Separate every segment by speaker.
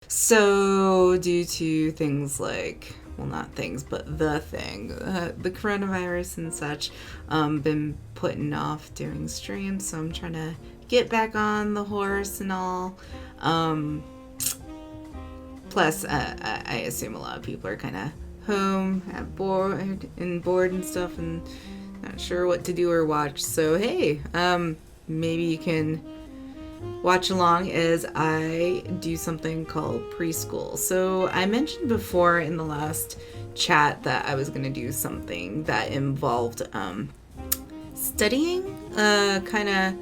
Speaker 1: So, due to things like, well, not things, but the thing, the coronavirus and such, been putting off doing streams, so I'm trying to get back on the horse and all. Plus, I assume a lot of people are kind of home, bored and stuff, and not sure what to do or watch. So, hey, maybe you can watch along as I do something called preschool. So I mentioned before in the last chat that I was going to do something that involved studying, kind of,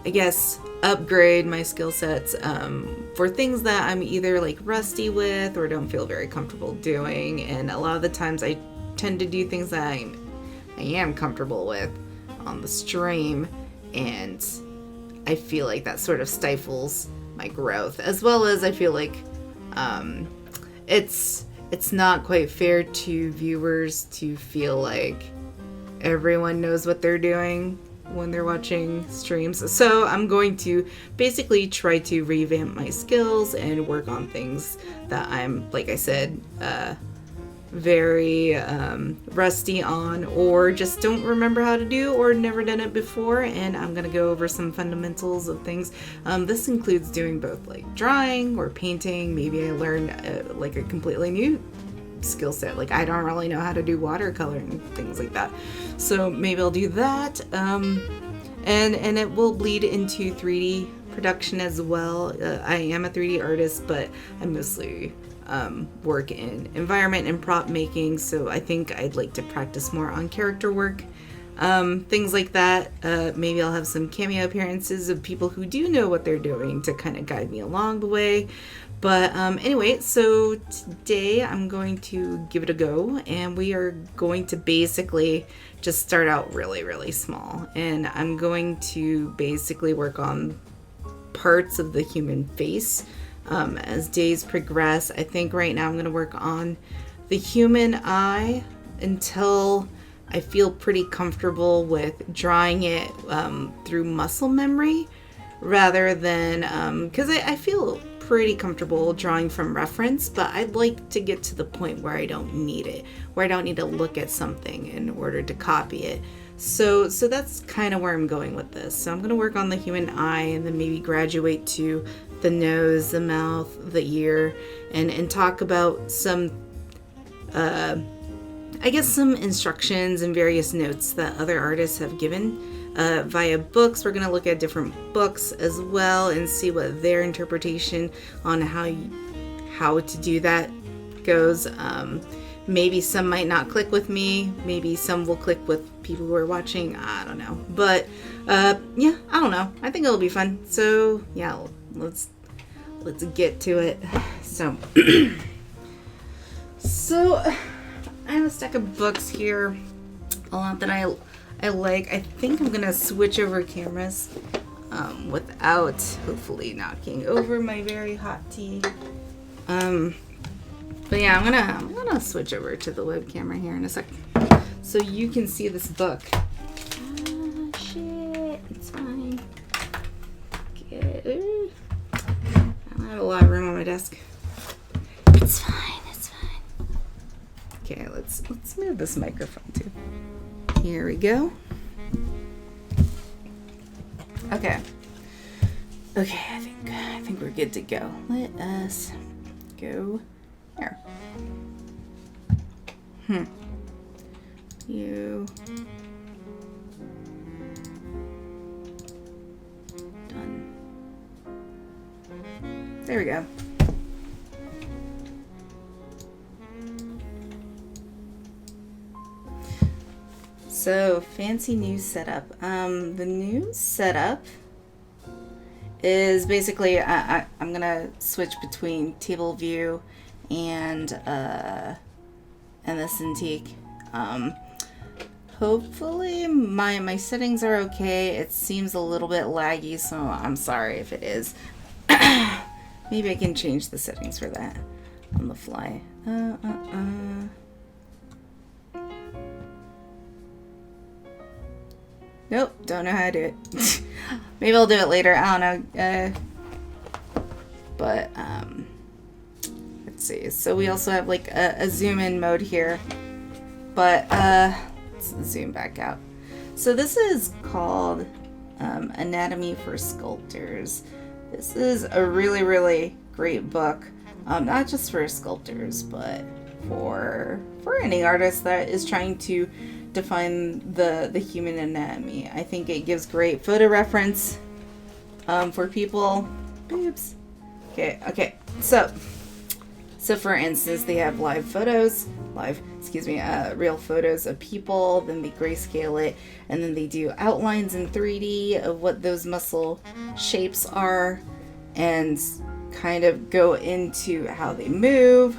Speaker 1: I guess, upgrade my skill sets for things that I'm either like rusty with or don't feel very comfortable doing. And a lot of the times I tend to do things that I am comfortable with on the stream, and I feel like that sort of stifles my growth, as well as I feel like it's not quite fair to viewers to feel like everyone knows what they're doing when they're watching streams. So I'm going to basically try to revamp my skills and work on things that I'm, like I said, very rusty on, or just don't remember how to do, or never done it before. And I'm gonna go over some fundamentals of things. This includes doing both like drawing or painting. Maybe I learn like a completely new skill set, like I don't really know how to do watercolor and things like that, so maybe I'll do that. And it will bleed into 3D production as well. I am a 3D artist, but I mostly work in environment and prop making, so I think I'd like to practice more on character work, things like that. Maybe I'll have some cameo appearances of people who do know what they're doing to kind of guide me along the way. But anyway, so today I'm going to give it a go, and we are going to basically just start out really, really small. And I'm going to basically work on parts of the human face as days progress. I think right now I'm going to work on the human eye until I feel pretty comfortable with drawing it through muscle memory, rather than, because I feel pretty comfortable drawing from reference, but I'd like to get to the point where I don't need it, where I don't need to look at something in order to copy it. So that's kind of where I'm going with this. So I'm going to work on the human eye, and then maybe graduate to the nose, the mouth, the ear, and talk about some, I guess, some instructions and various notes that other artists have given via books. We're going to look at different books as well and see what their interpretation on how to do that goes. Maybe some might not click with me. Maybe some will click with people who are watching. I don't know. But yeah, I don't know. I think it'll be fun. So yeah, let's get to it. So I have a stack of books here, a lot that I like. I think I'm gonna switch over cameras without hopefully knocking over my very hot tea. But yeah, I'm gonna switch over to the web camera here in a second, so you can see this book. Shit, it's fine. I don't have a lot of room on my desk. It's fine. Okay, let's move this microphone too. Here we go. Okay, I think we're good to go. Let us go here. You done. There we go. So, fancy new setup. The new setup is basically I'm gonna switch between table view and this Cintiq. Hopefully my settings are okay. It seems a little bit laggy, so I'm sorry if it is. Maybe I can change the settings for that on the fly. Nope, don't know how to do it. Maybe I'll do it later. I don't know. But let's see. So we also have like a zoom in mode here. But let's zoom back out. So this is called Anatomy for Sculptors. This is a really, really great book. Not just for sculptors, but for any artist that is trying to define the human anatomy. I think it gives great photo reference for people. Boobs. Okay. So for instance, they have real photos of people, then they grayscale it, and then they do outlines in 3D of what those muscle shapes are, and kind of go into how they move.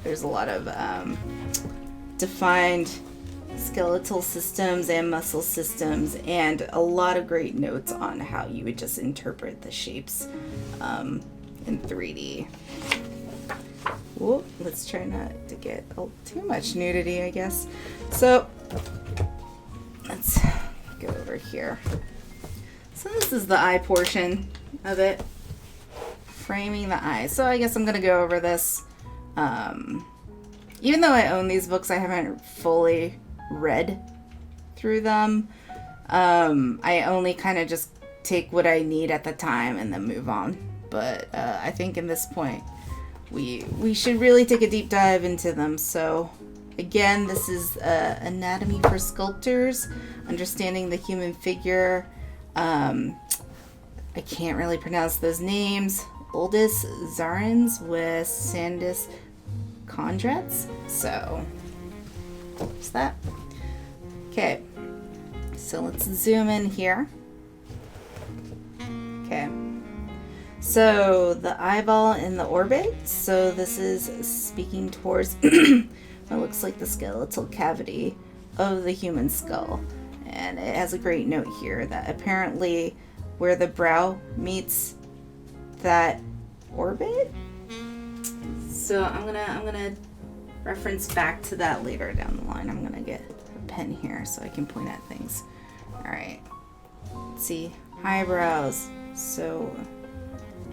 Speaker 1: There's a lot of defined skeletal systems and muscle systems, and a lot of great notes on how you would just interpret the shapes in 3D. Whoop, let's try not to get too much nudity, I guess. So let's go over here. So this is the eye portion of it, framing the eye. So I guess I'm gonna go over this. Even though I own these books, I haven't fully read through them. I only kind of just take what I need at the time and then move on. But I think in this point, we should really take a deep dive into them. So again, this is Anatomy for Sculptors, Understanding the Human Figure. I can't really pronounce those names. Uldis, Zarins with Sandis Kondrats. So what's that? Okay, so let's zoom in here. Okay. So the eyeball in the orbit, so this is speaking towards what looks like the skeletal cavity of the human skull. And it has a great note here that apparently where the brow meets that orbit. So I'm gonna reference back to that later down the line. I'm gonna get a pen here so I can point at things. Alright. Let's see. Eyebrows. So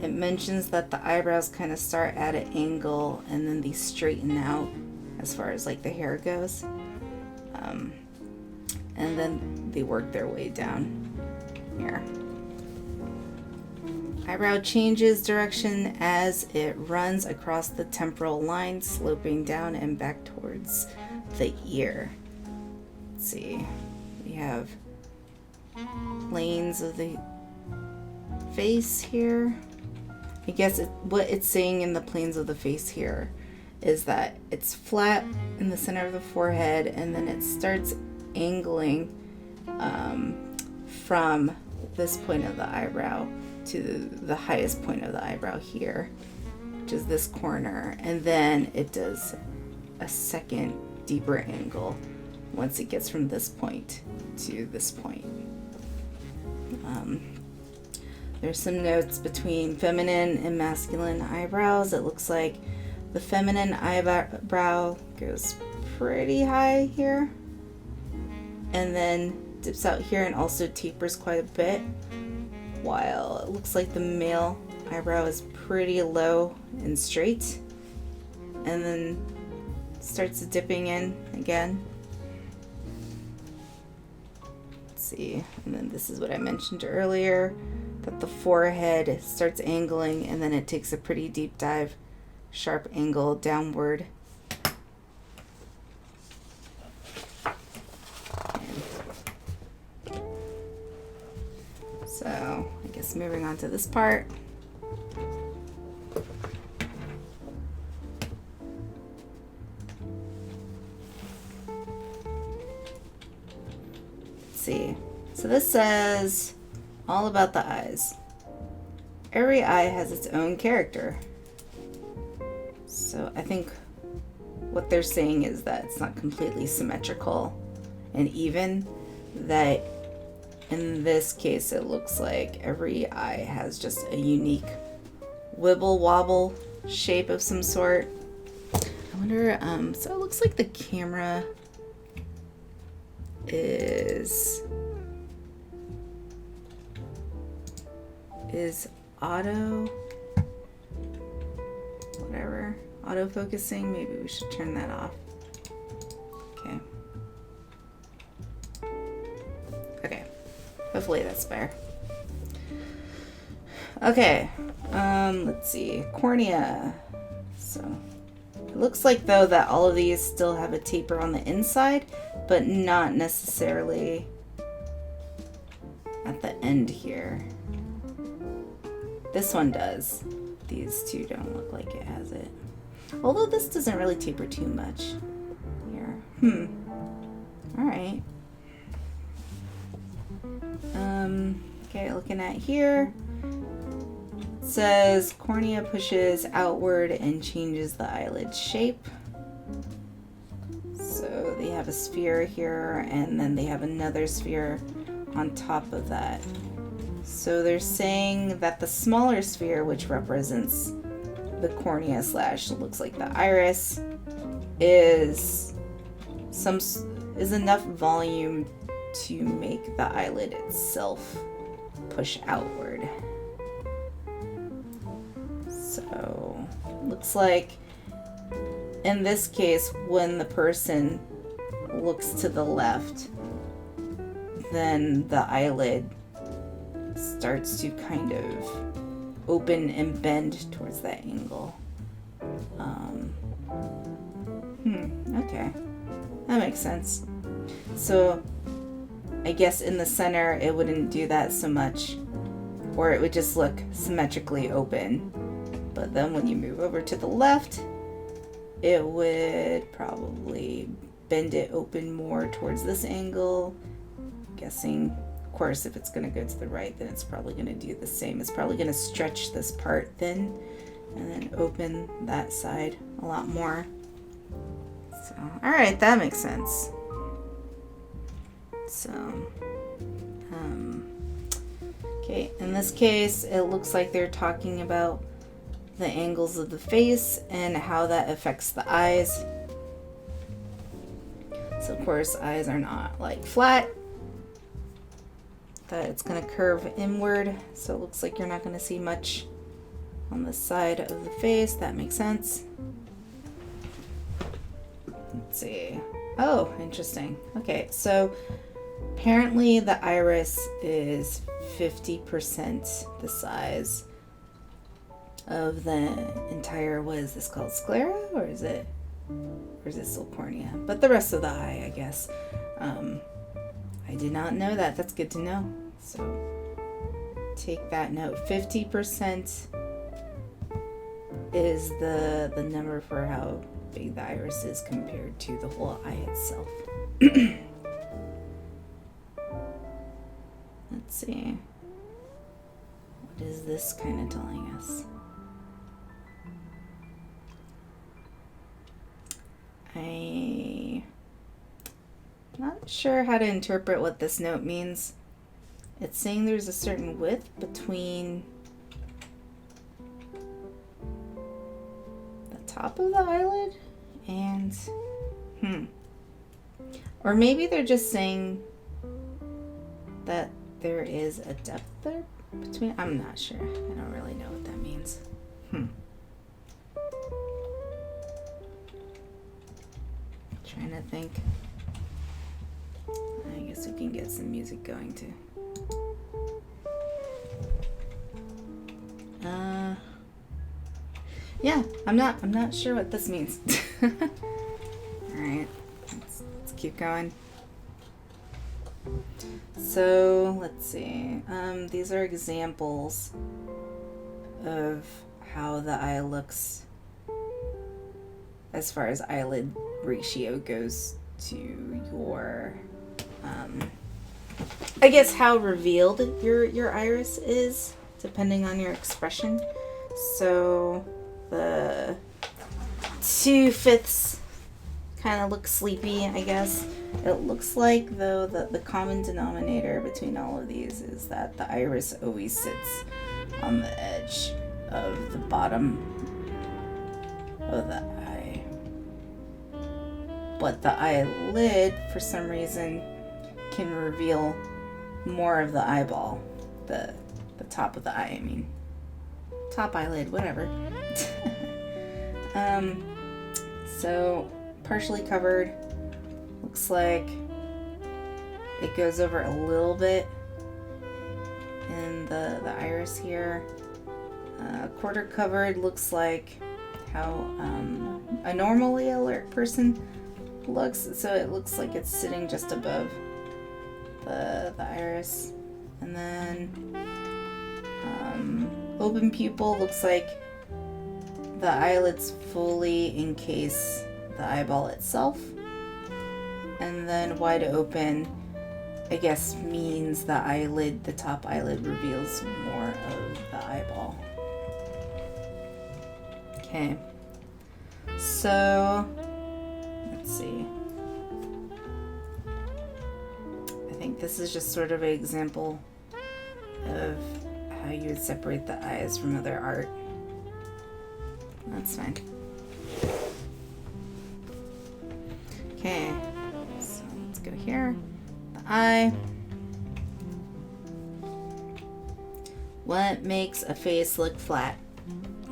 Speaker 1: it mentions that the eyebrows kind of start at an angle and then they straighten out as far as like the hair goes. And then they work their way down here. Eyebrow changes direction as it runs across the temporal line, sloping down and back towards the ear. Let's see. We have planes of the face here. I guess what it's saying in the planes of the face here is that it's flat in the center of the forehead, and then it starts angling from this point of the eyebrow to the highest point of the eyebrow here, which is this corner, and then it does a second deeper angle once it gets from this point to this point. There's some notes between feminine and masculine eyebrows. It looks like the feminine eyebrow goes pretty high here and then dips out here and also tapers quite a bit, while it looks like the male eyebrow is pretty low and straight and then starts dipping in again. Let's see, and then this is what I mentioned earlier, that the forehead starts angling and then it takes a pretty deep dive, sharp angle downward. So I guess moving on to this part. Let's see. So this says all about the eyes. Every eye has its own character. So I think what they're saying is that it's not completely symmetrical and even, that in this case it looks like every eye has just a unique wibble wobble shape of some sort. I wonder, so it looks like the camera is auto. whatever. Autofocusing, maybe we should turn that off. Okay. Okay. Hopefully that's better. Okay. Let's see. Cornea. So it looks like though that all of these still have a taper on the inside, but not necessarily at the end here. This one does. These two don't look like it has it. Although this doesn't really taper too much here. Alright. Okay, looking at here. It says cornea pushes outward and changes the eyelid shape. So they have a sphere here, and then they have another sphere on top of that. So they're saying that the smaller sphere, which represents the cornea slash looks like the iris, is enough volume to make the eyelid itself push outward. So looks like in this case, when the person looks to the left, then the eyelid starts to kind of open and bend towards that angle. Okay, that makes sense. So I guess in the center it wouldn't do that so much, or it would just look symmetrically open. But then when you move over to the left, it would probably bend it open more towards this angle. I'm guessing, of course, if it's going to go to the right, then it's probably going to do the same. It's probably going to stretch this part thin and then open that side a lot more. So, all right, that makes sense. So, okay, in this case, it looks like they're talking about the angles of the face and how that affects the eyes. So of course, eyes are not like flat, that it's going to curve inward. So it looks like you're not going to see much on the side of the face. That makes sense. Let's see. Oh, interesting. Okay, so apparently the iris is 50% the size of the entire, what is this called, sclera, or is it still cornea? But the rest of the eye, I guess. I did not know that. That's good to know. So take that note. 50% is the number for how big the iris is compared to the whole eye itself. Let's see. What is this kind of telling us? I'm not sure how to interpret what this note means. It's saying there's a certain width between the top of the eyelid and or maybe they're just saying that there is a depth there between. I'm not sure. I don't really know what that means. Trying to think. I guess we can get some music going too. Yeah, I'm not sure what this means. All right, let's keep going. So let's see. These are examples of how the eye looks as far as eyelid ratio goes to your, I guess how revealed your iris is, depending on your expression. So the 2/5 kind of looks sleepy, I guess. It looks like, though, that the common denominator between all of these is that the iris always sits on the edge of the bottom of the eye. But the eyelid, for some reason, can reveal more of the eyeball. The top of the eye, I mean. Top eyelid, whatever. So partially covered, looks like it goes over a little bit in the iris here. Quarter covered looks like how a normally alert person looks. So it looks like it's sitting just above the iris. And then open pupil looks like the eyelids fully encase the eyeball itself. And then wide open, I guess, means the top eyelid reveals more of the eyeball. Okay, so let's see. I think this is just sort of an example of how you would separate the eyes from other art. That's fine. Okay, so let's go here. The eye. What makes a face look flat?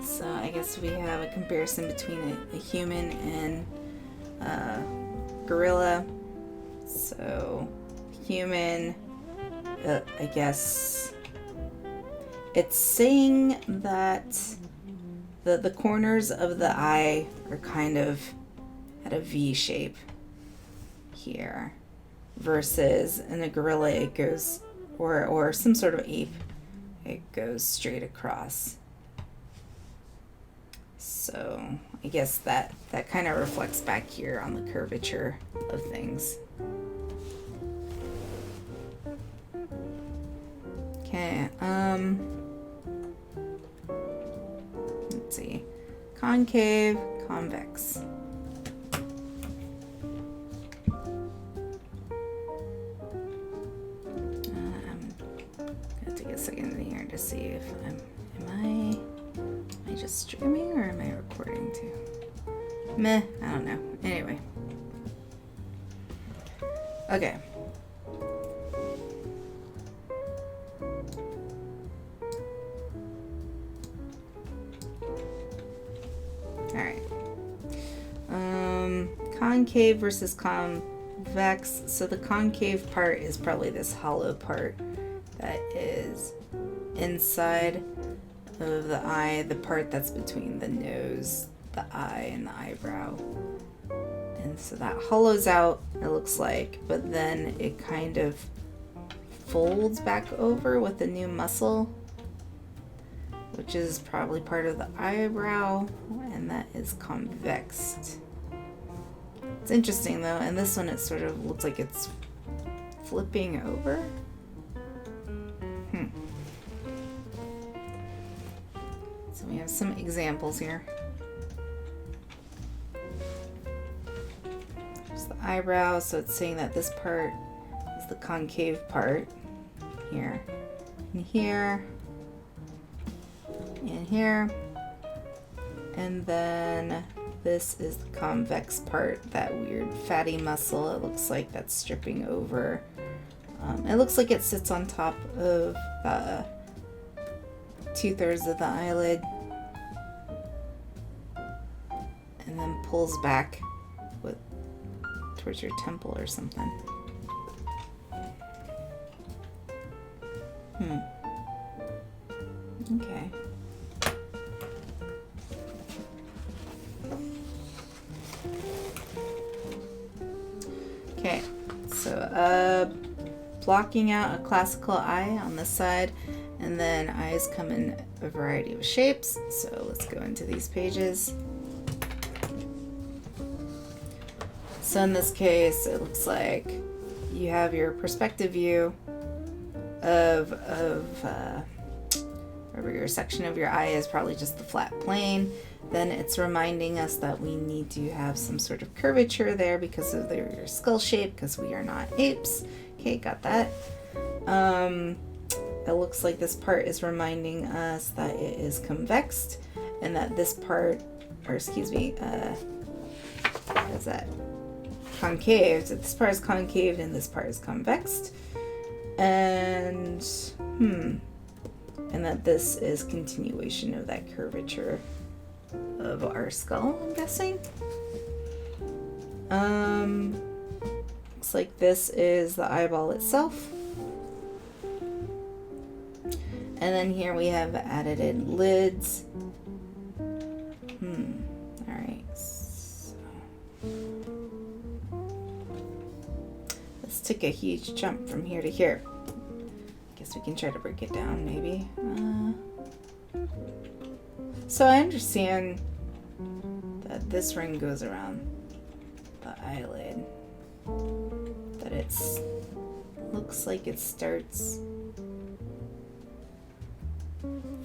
Speaker 1: So I guess we have a comparison between a human and a gorilla. So human, I guess it's saying that the corners of the eye are kind of at a V shape here, versus in a gorilla it goes, or some sort of ape, it goes straight across. So I guess that kind of reflects back here on the curvature of things. Okay, let's see. Concave, convex. I'm gonna take a second here to see if am I just streaming or am I recording too? Meh, I don't know. Anyway. Okay. Alright. Concave versus convex. So the concave part is probably this hollow part that is inside of the eye, the part that's between the nose, the eye, and the eyebrow. And so that hollows out, it looks like, but then it kind of folds back over with a new muscle, which is probably part of the eyebrow, and that is convexed. It's interesting though, and this one it sort of looks like it's flipping over. So we have some examples here. There's the eyebrow, so it's saying that this part is the concave part here, and here, and here, and then this is the convex part, that weird fatty muscle. It looks like that's stripping over. It looks like it sits on top of 2/3 of the eyelid and then pulls back towards your temple or something. Okay. Okay, so blocking out a classical eye on this side, and then eyes come in a variety of shapes. So let's go into these pages. So in this case, it looks like you have your perspective view of wherever your section of your eye is, probably just the flat plane. Then it's reminding us that we need to have some sort of curvature there because of your skull shape, because we are not apes. Okay, got that. It looks like this part is reminding us that it is convexed, and that this part, or excuse me, what is that? Concave. So this part is concave and this part is convexed. And and that this is continuation of that curvature of our skull, I'm guessing. Looks like this is the eyeball itself. And then here we have added in lids. Alright. So this took a huge jump from here to here. Guess we can try to break it down, maybe. So I understand that this ring goes around the eyelid. That it's looks like it starts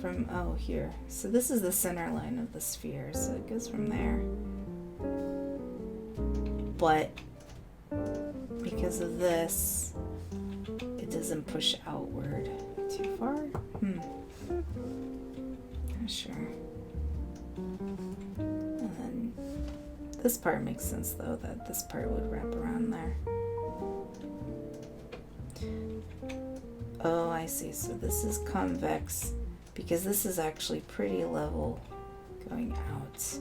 Speaker 1: from here. So this is the center line of the sphere, so it goes from there. But because of this, it doesn't push outward too far. Not sure. And then this part makes sense though, that this part would wrap around there. Oh, I see. So this is convex because this is actually pretty level going out.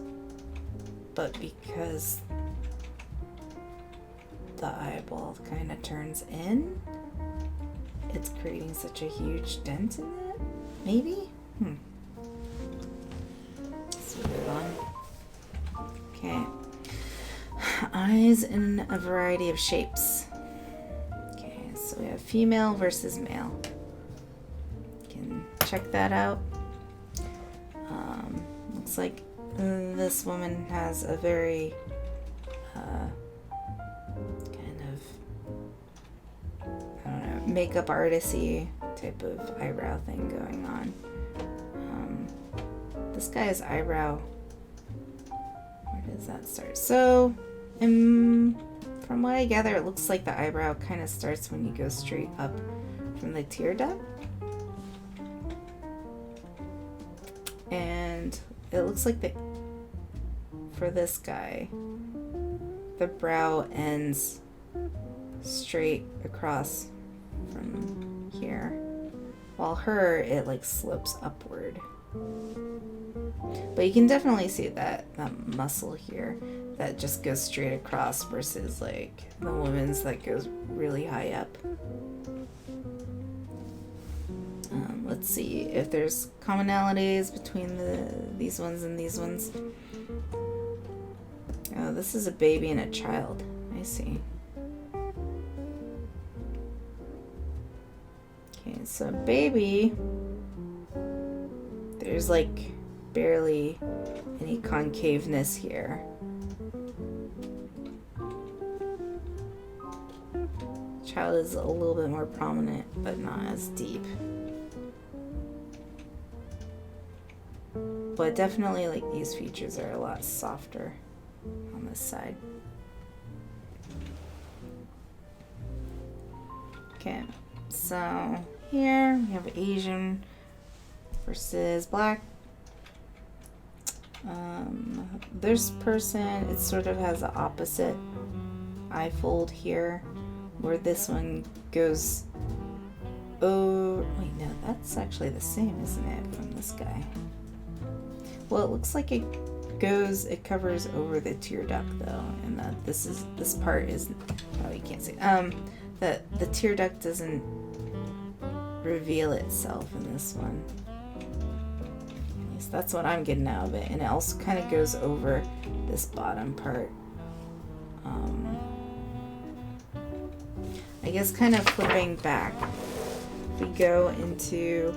Speaker 1: But because the eyeball kind of turns in, it's creating such a huge dent in it. Maybe? Let's move on. Okay. Eyes in a variety of shapes. Okay, so we have female versus male. You can check that out. Looks like this woman has a very makeup artisty type of eyebrow thing going on. This guy's eyebrow, where does that start? So, from what I gather, it looks like the eyebrow kind of starts when you go straight up from the tear duct. And it looks like for this guy, the brow ends straight across from here, while her it like slopes upward. But you can definitely see that muscle here that just goes straight across versus like the woman's that goes really high up. Let's see if there's commonalities between these ones and these ones. Oh, this is a baby and a child. I see. Okay, so baby, there's like barely any concaveness here. Child is a little bit more prominent, but not as deep. But definitely like these features are a lot softer on this side. Okay, so here we have Asian versus black. This person, it sort of has the opposite eye fold here, where this one goes, oh wait, no, that's actually the same, isn't it, from this guy? Well, it looks like it covers over the tear duct though, and that this part is, oh, you can't see, that the tear duct doesn't reveal itself in this one. At least that's what I'm getting out of it, and it also kind of goes over this bottom part. I guess kind of flipping back, we go into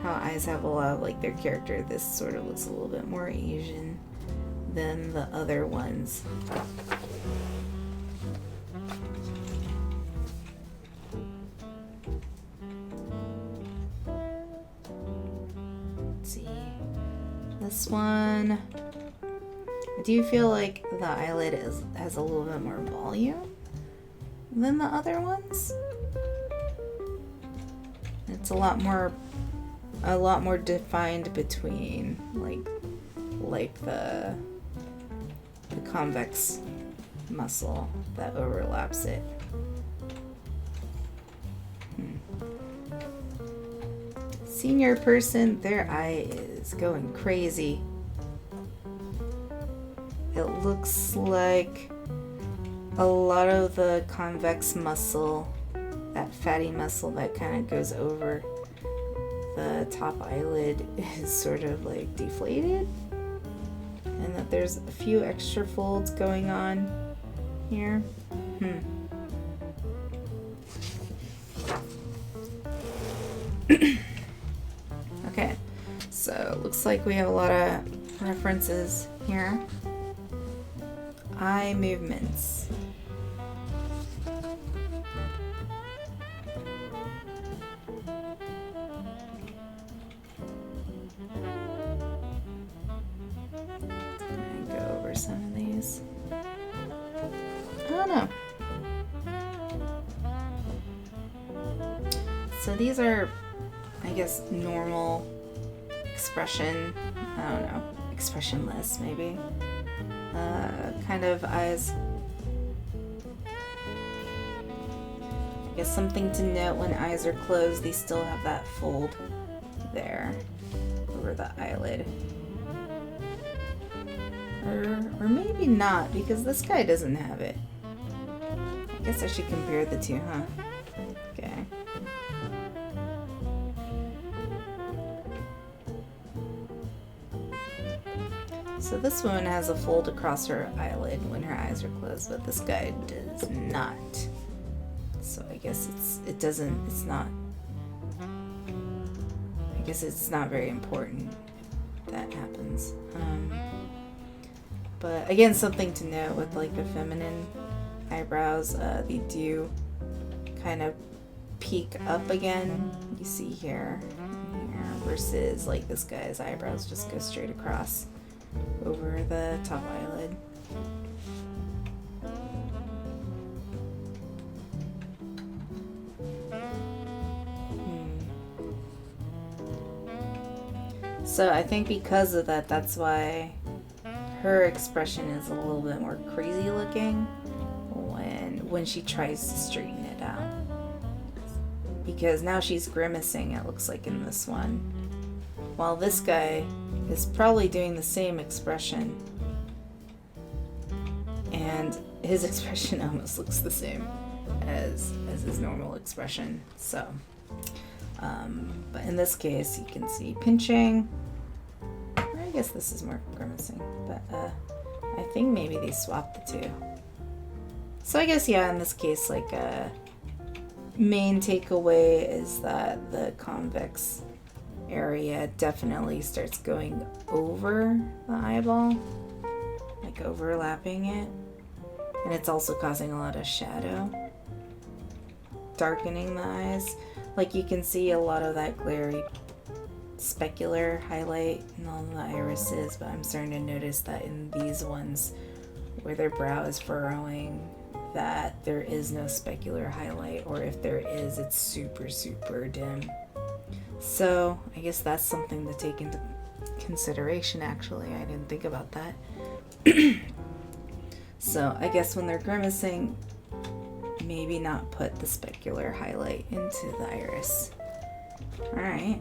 Speaker 1: how eyes have a lot of like their character. This sort of looks a little bit more Asian than the other ones. Let's see. This one, I do feel like the eyelid has a little bit more volume than the other ones. It's a lot more defined between like the convex muscle that overlaps it. Senior person, their eye is going crazy. it looks like a lot of the convex muscle, that fatty muscle that kind of goes over the top eyelid, is sort of like deflated, and that there's a few extra folds going on here. Okay, so it looks like we have a lot of references here. Eye movements. Go over some of these. I don't know. So these are, I guess, normal expression. I don't know, expressionless maybe. Kind of eyes. I guess something to note: when eyes are closed, they still have that fold there over the eyelid. Or maybe not, because this guy doesn't have it. I guess I should compare the two, huh? Okay. So this one has a fold across her eyelid when her eyes are closed, but this guy does not. So I guess it's not very important that happens. But again, something to note with like the feminine eyebrows, they do kind of peak up again. You see here, versus like this guy's eyebrows just go straight across over the top eyelid. So I think because of that, that's why her expression is a little bit more crazy looking when she tries to straighten it out. Because now she's grimacing, it looks like, in this one. While this guy is probably doing the same expression. And his expression almost looks the same as his normal expression. So, but in this case, you can see pinching. I guess this is more grimacing, but I think maybe they swapped the two. So I guess, yeah, in this case, like, main takeaway is that the convex area definitely starts going over the eyeball, like overlapping it, and it's also causing a lot of shadow, darkening the eyes. Like, you can see a lot of that glary specular highlight in all the irises, but I'm starting to notice that in these ones where their brow is furrowing, that there is no specular highlight, or if there is, it's super dim. So I guess that's something to take into consideration. Actually, I didn't think about that. So I guess when they're grimacing, maybe not put the specular highlight into the iris. Alright.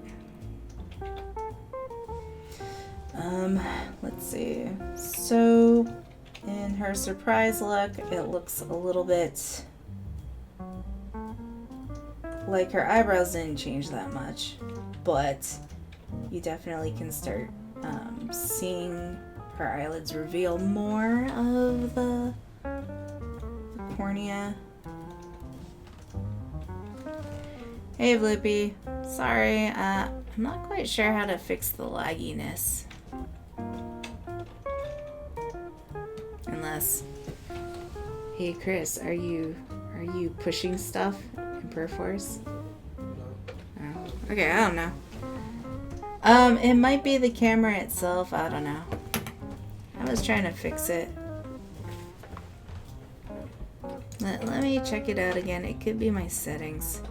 Speaker 1: Let's see. So in her surprise look, it looks a little bit like her eyebrows didn't change that much, but you definitely can start seeing her eyelids reveal more of the cornea. Hey Blippi, sorry, I'm not quite sure how to fix the lagginess. Unless, hey Chris, are you pushing stuff in Perforce? Oh, okay, I don't know. It might be the camera itself, I don't know. I was trying to fix it. Let me check it out again. It could be my settings.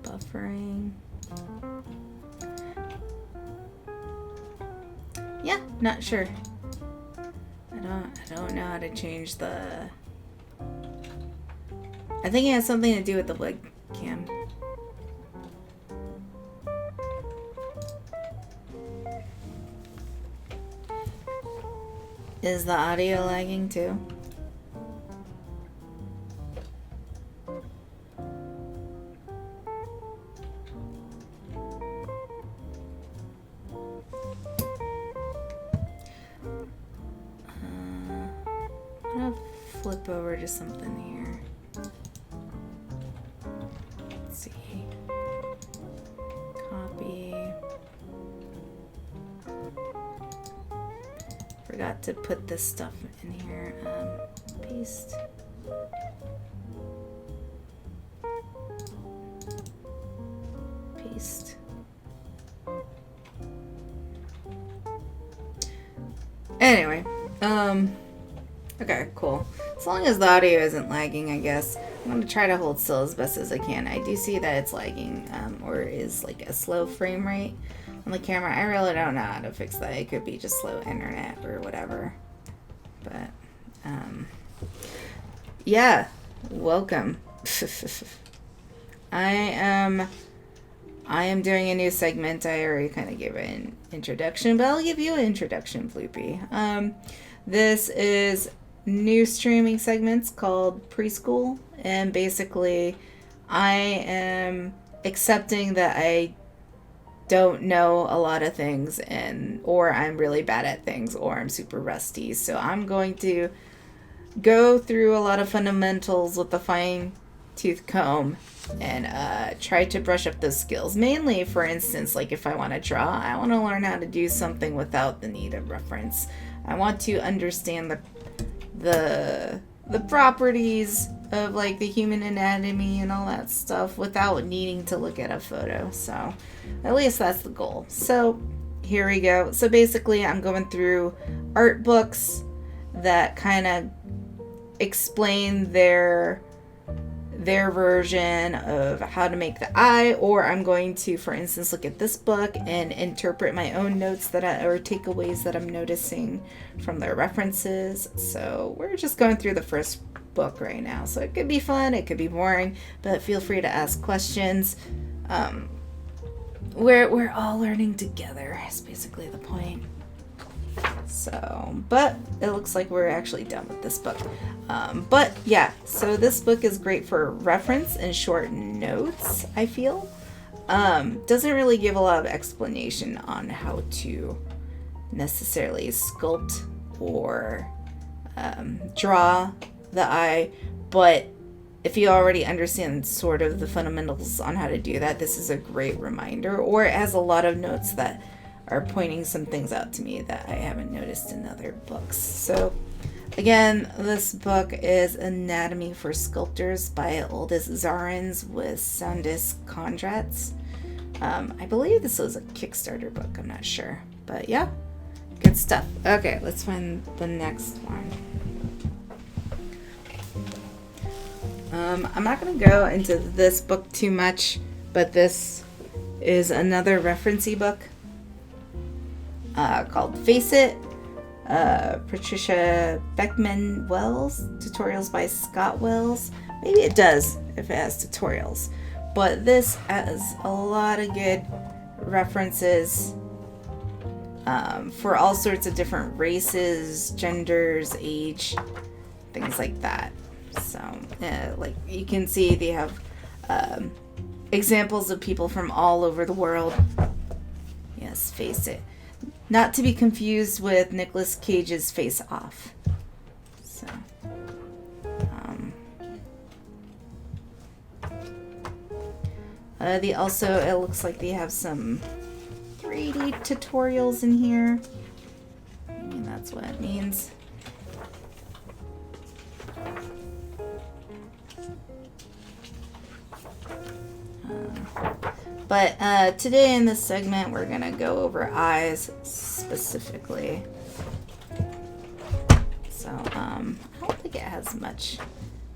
Speaker 1: Buffering. Yeah, not sure. I don't know how to change the I think it has something to do with the webcam. Is the audio lagging too? I'm gonna flip over to something here. Let's see. Copy. Forgot to put this stuff in here. Paste. Paste. Anyway, okay, cool. As long as the audio isn't lagging, I guess. I'm going to try to hold still as best as I can. I do see that it's lagging, or is like a slow frame rate on the camera. I really don't know how to fix that. It could be just slow internet or whatever. But, yeah, welcome. I am doing a new segment. I already kind of gave an introduction, but I'll give you an introduction, Floopy. This is new streaming segments called Preschool, and basically I am accepting that I don't know a lot of things, or I'm really bad at things, or I'm super rusty. So I'm going to go through a lot of fundamentals with a fine-tooth comb and try to brush up those skills. Mainly, for instance, like if I want to draw, I want to learn how to do something without the need of reference. I want to understand the properties of like the human anatomy and all that stuff without needing to look at a photo. So at least that's the goal. So here we go. So basically I'm going through art books that kind of explain their version of how to make the eye, or I'm going to, for instance, look at this book and interpret my own notes or takeaways that I'm noticing from their references. So we're just going through the first book right now. So it could be fun, it could be boring, but feel free to ask questions. We're all learning together is basically the point. So, but it looks like we're actually done with this book. But yeah, so this book is great for reference and short notes, I feel. Doesn't really give a lot of explanation on how to necessarily sculpt or draw the eye, but if you already understand sort of the fundamentals on how to do that, this is a great reminder. Or it has a lot of notes that are pointing some things out to me that I haven't noticed in other books. So again, this book is Anatomy for Sculptors by Uldis Zarins with Soundis Kondrats. I believe this was a Kickstarter book, I'm not sure. But yeah, good stuff. Okay, let's find the next one. I'm not going to go into this book too much, but this is another referencey book called Face It, Patricia Beckmann-Wells, tutorials by Scott Wells. Maybe it does if it has tutorials, but this has a lot of good references for all sorts of different races, genders, age, things like that. So, like you can see, they have examples of people from all over the world. Yes, Face It. Not to be confused with Nicolas Cage's Face Off. So, it looks like they have some 3D tutorials in here. I mean, that's what it means. But today in this segment, we're going to go over eyes specifically. So, I don't think it has much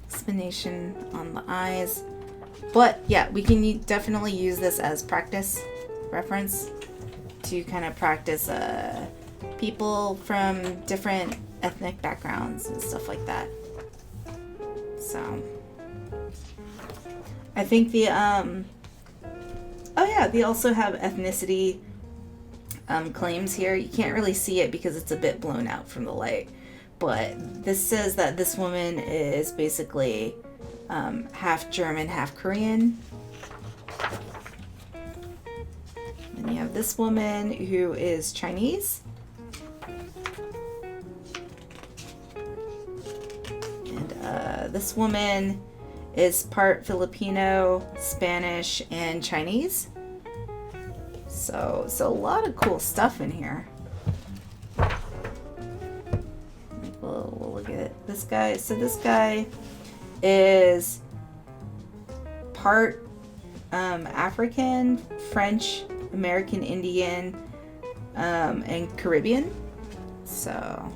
Speaker 1: explanation on the eyes. But, yeah, we can definitely use this as practice reference to kind of practice people from different ethnic backgrounds and stuff like that. So, I think the they also have ethnicity claims here. You can't really see it because it's a bit blown out from the light, but this says that this woman is basically half German, half Korean. And you have this woman who is Chinese. And this woman is part Filipino, Spanish, and Chinese. So a lot of cool stuff in here. We'll look at this guy. So this guy is part African, French, American Indian, and Caribbean. So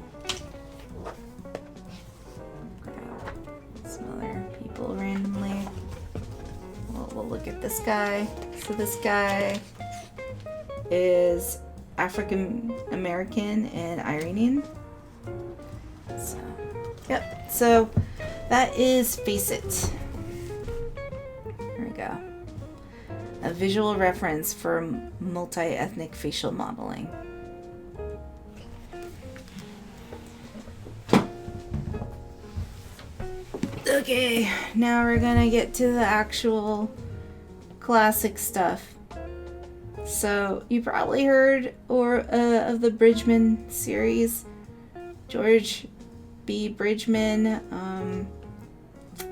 Speaker 1: some other people randomly. We'll look at this guy. So this guy is African American and Iranian. So, yep. So that is Face It. Here we go. A visual reference for multi-ethnic facial modeling. Okay, now we're gonna get to the actual classic stuff. So you probably heard of the Bridgman series. George B. Bridgman,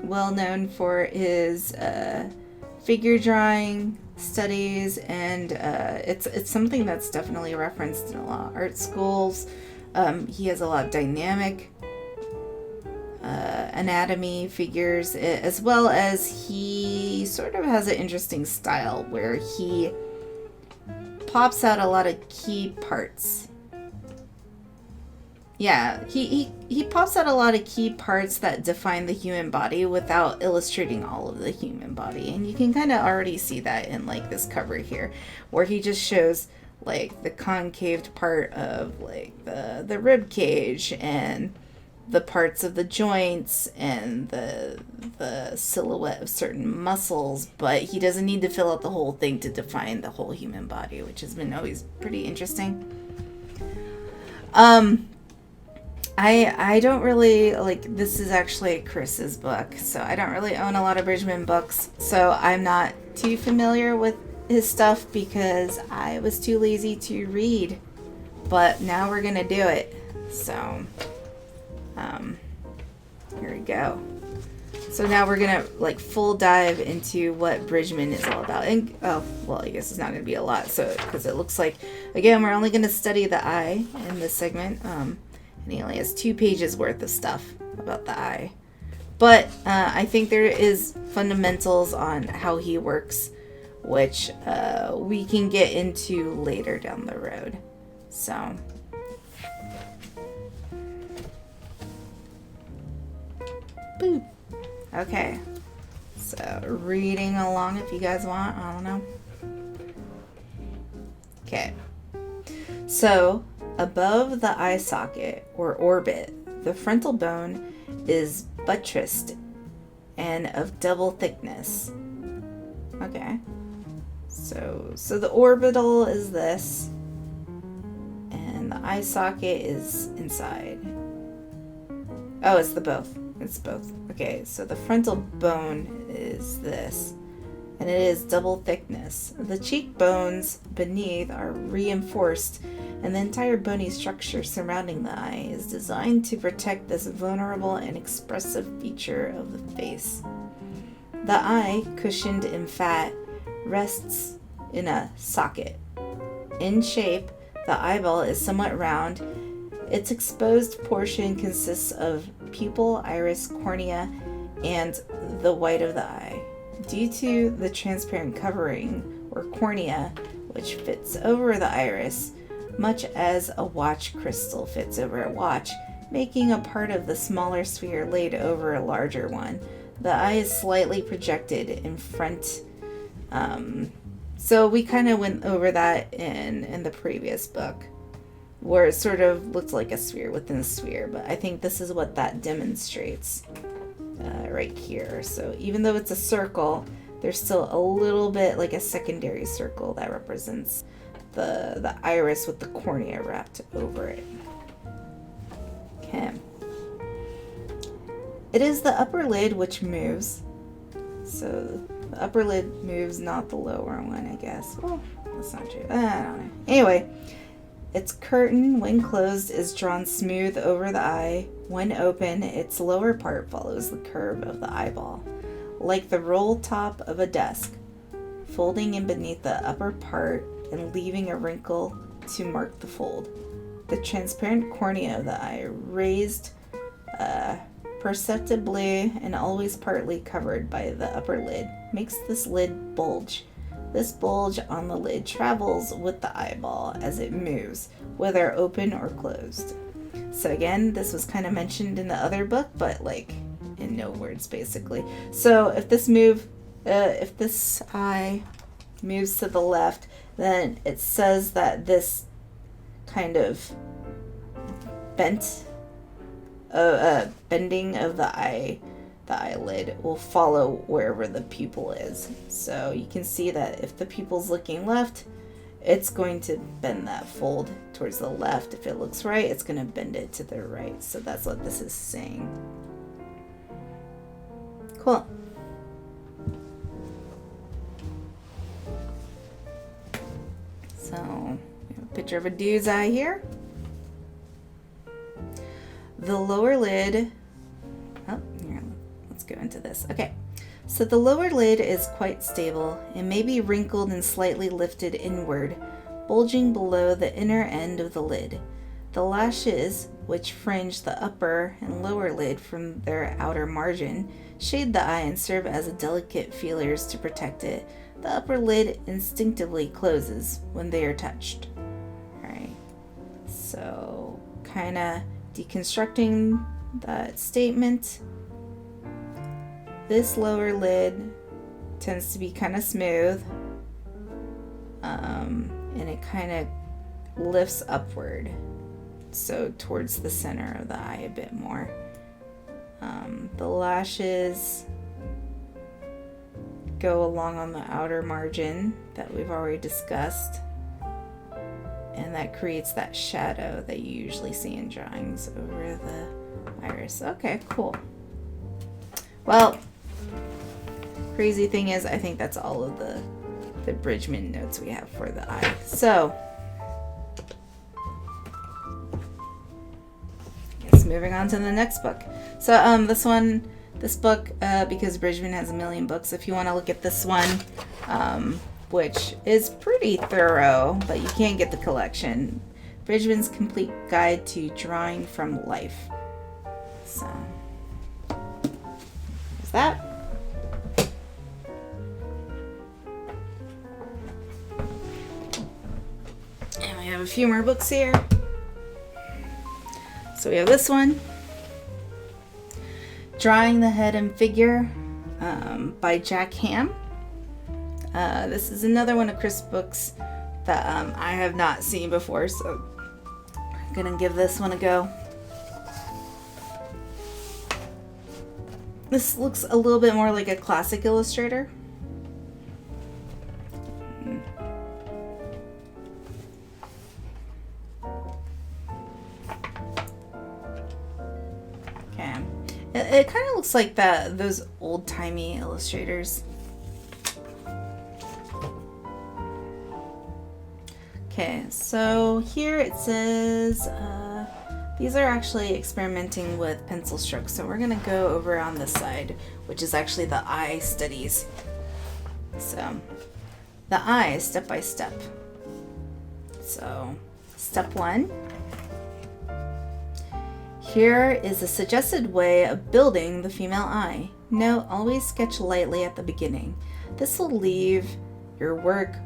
Speaker 1: well known for his figure drawing studies, and it's something that's definitely referenced in a lot of art schools. He has a lot of dynamic anatomy figures, as well as he sort of has an interesting style where he pops out a lot of key parts. Yeah, he pops out a lot of key parts that define the human body without illustrating all of the human body. And you can kind of already see that in like this cover here, where he just shows like the concaved part of like the rib cage and the parts of the joints and the silhouette of certain muscles, but he doesn't need to fill out the whole thing to define the whole human body, which has been always pretty interesting. I don't really, like, this is actually Chris's book, so I don't really own a lot of Bridgman books, so I'm not too familiar with his stuff because I was too lazy to read, but now we're gonna do it. So here we go. So now we're gonna like full dive into what Bridgman is all about. And I guess it's not gonna be a lot, so because it looks like, again, we're only gonna study the eye in this segment. And he only has 2 pages worth of stuff about the eye. But I think there is fundamentals on how he works, which we can get into later down the road. So boop. Okay. So reading along if you guys want. I don't know. Okay. So above the eye socket or orbit, the frontal bone is buttressed and of double thickness. Okay. So the orbital is this, and the eye socket is inside. Oh, it's the both. It's both. Okay, so the frontal bone is this, and it is double thickness. The cheekbones beneath are reinforced, and the entire bony structure surrounding the eye is designed to protect this vulnerable and expressive feature of the face. The eye, cushioned in fat, rests in a socket. In shape, the eyeball is somewhat round. Its exposed portion consists of pupil, iris, cornea, and the white of the eye. Due to the transparent covering, or cornea, which fits over the iris, much as a watch crystal fits over a watch, making a part of the smaller sphere laid over a larger one. The eye is slightly projected in front. So we kind of went over that in the previous book, where it sort of looked like a sphere within a sphere, but I think this is what that demonstrates right here. So even though it's a circle, there's still a little bit like a secondary circle that represents the iris with the cornea wrapped over it. Okay. It is the upper lid which moves. So the upper lid moves, not the lower one, I guess. Well, that's not true. I don't know. Anyway, its curtain, when closed, is drawn smooth over the eye. When open, its lower part follows the curve of the eyeball, like the roll top of a desk, folding in beneath the upper part and leaving a wrinkle to mark the fold. The transparent cornea of the eye, raised perceptibly and always partly covered by the upper lid, makes this lid bulge. This bulge on the lid travels with the eyeball as it moves, whether open or closed. So again, this was kind of mentioned in the other book, but like in no words basically. So if this eye moves to the left, then it says that this kind of bending of the eyelid will follow wherever the pupil is. So you can see that if the pupil's looking left, it's going to bend that fold towards the left. If it looks right, it's going to bend it to the right. So that's what this is saying. Cool. So we have a picture of a dude's eye here. The lower lid, let's go into this. Okay, so the lower lid is quite stable. It may be wrinkled and slightly lifted inward, bulging below the inner end of the lid. The lashes, which fringe the upper and lower lid from their outer margin, shade the eye and serve as a delicate feelers to protect it. The upper lid instinctively closes when they are touched. All right, so kind of deconstructing that statement. This lower lid tends to be kind of smooth, and it kind of lifts upward, so towards the center of the eye a bit more. The lashes go along on the outer margin that we've already discussed, and that creates that shadow that you usually see in drawings over the iris. Okay, cool. Well, crazy thing is, I think that's all of the Bridgman notes we have for the eye. So, I guess moving on to the next book. So, this book, because Bridgman has a million books, if you want to look at this one, which is pretty thorough, but you can't get the collection. Bridgman's Complete Guide to Drawing from Life. So, there's that. And we have a few more books here. So we have this one, Drawing the Head and Figure, by Jack Hamm. This is another one of Chris' books that I have not seen before, so I'm gonna give this one a go. This looks a little bit more like a classic illustrator. Okay, it kind of looks like those old-timey illustrators. Okay, so here it says these are actually experimenting with pencil strokes. So we're going to go over on this side, which is actually the eye studies. So the eye, step by step. So step 1. Here is a suggested way of building the female eye. Note, always sketch lightly at the beginning. This will leave your work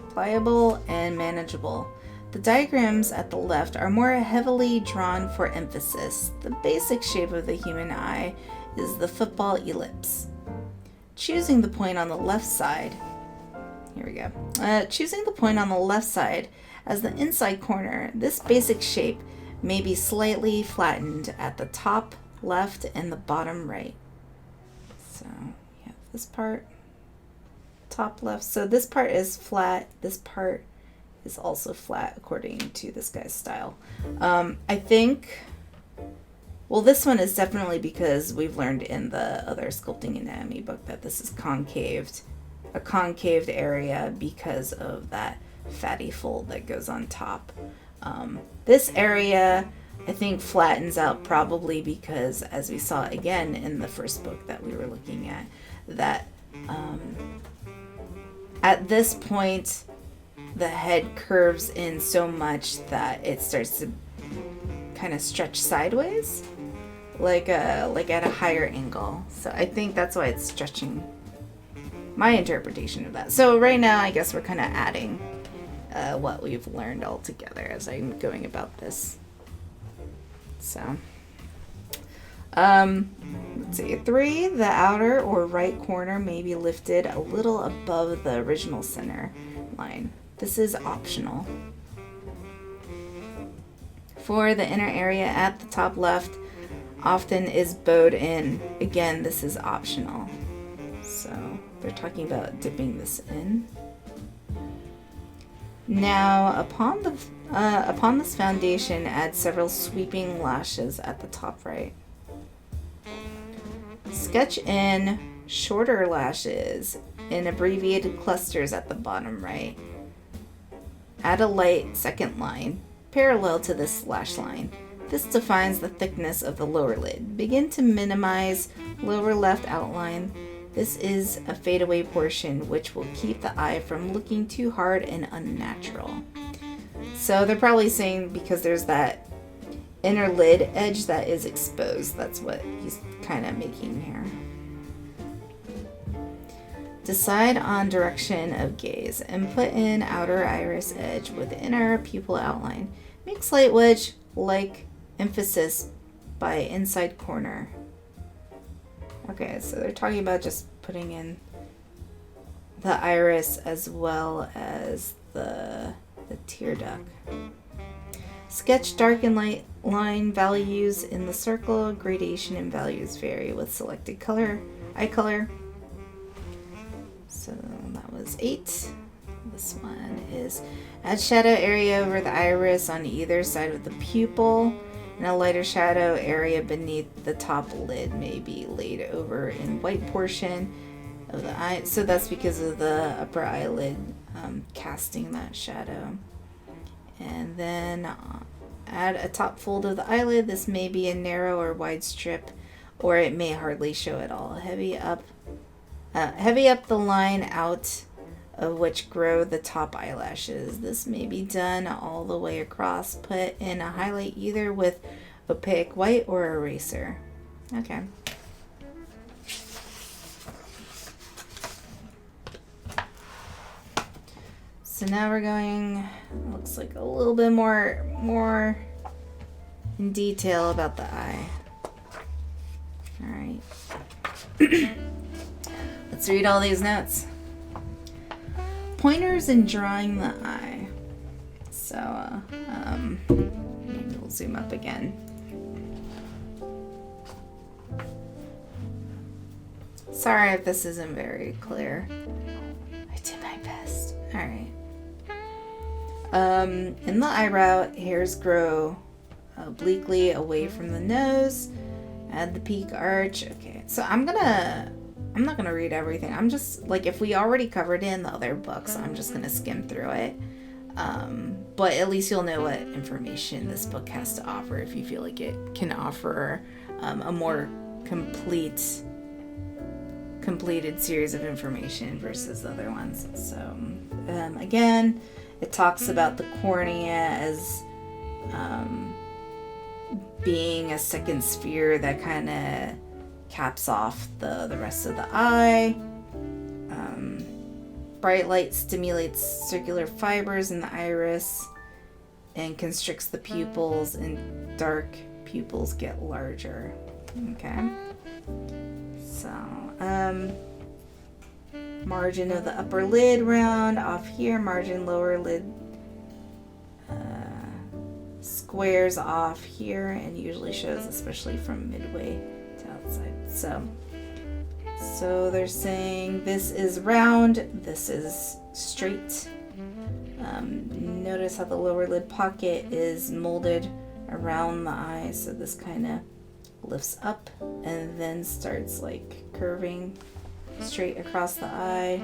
Speaker 1: pliable and manageable. The diagrams at the left are more heavily drawn for emphasis. The basic shape of the human eye is the football ellipse. Choosing the point on the left side, here we go. Choosing the point on the left side as the inside corner, this basic shape may be slightly flattened at the top left and the bottom right. So we have This part, top left. So this part is flat. This part is also flat according to this guy's style. I think, well, this one is definitely because we've learned in the other sculpting anatomy book that this is concaved, a concaved area because of that fatty fold that goes on top. This area, I think, flattens out probably because, as we saw again in the first book that we were looking at, that at this point the head curves in so much that it starts to kind of stretch sideways, like at a higher angle. So I think that's why it's stretching. My interpretation of that. So right now, I guess we're kind of adding what we've learned all together as I'm going about this. So, let's see. 3, the outer or right corner may be lifted a little above the original center line. This is optional. 4, the inner area at the top left often is bowed in. Again, this is optional. So they're talking about dipping this in. Now, upon this foundation, add several sweeping lashes at the top right. Sketch in shorter lashes in abbreviated clusters at the bottom right. Add a light second line parallel to this slash line. This defines the thickness of the lower lid. Begin to minimize lower left outline. This is a fadeaway portion which will keep the eye from looking too hard and unnatural. So they're probably saying because there's that inner lid edge that is exposed. That's what he's kind of making here. Decide on direction of gaze and put in outer iris edge with inner pupil outline. Make slight wedge like emphasis by inside corner. Okay, so they're talking about just putting in the iris as well as the tear duct. Sketch dark and light line values in the circle. Gradation and values vary with selected color, eye color. So that was 8. This one is add shadow area over the iris on either side of the pupil, and a lighter shadow area beneath the top lid may be laid over in white portion of the eye. So that's because of the upper eyelid casting that shadow. And then add a top fold of the eyelid. This may be a narrow or wide strip, or it may hardly show at all. Heavy up the line out of which grow the top eyelashes. This may be done all the way across. Put in a highlight either with opaque white or eraser. Okay. So now we're going, looks like a little bit more in detail about the eye. All right. Let's read all these notes. Pointers in drawing the eye. So, maybe we'll zoom up again. Sorry if this isn't very clear. I did my best. All right. In the eyebrow, hairs grow obliquely away from the nose. Add the peak arch. Okay, so I'm not gonna read everything. I'm just like, if we already covered it in the other books, I'm just gonna skim through it. But at least you'll know what information this book has to offer if you feel like it can offer a more completed series of information versus the other ones. So again, it talks about the cornea as being a second sphere that kind of caps off the rest of the eye. Bright light stimulates circular fibers in the iris and constricts the pupils, and dark pupils get larger. Okay. So, margin of the upper lid round off here, margin lower lid squares off here, and usually shows especially from midway to outside. So So they're saying this is round, this is straight. Notice how the lower lid pocket is molded around the eye, so this kind of lifts up and then starts like curving straight across the eye.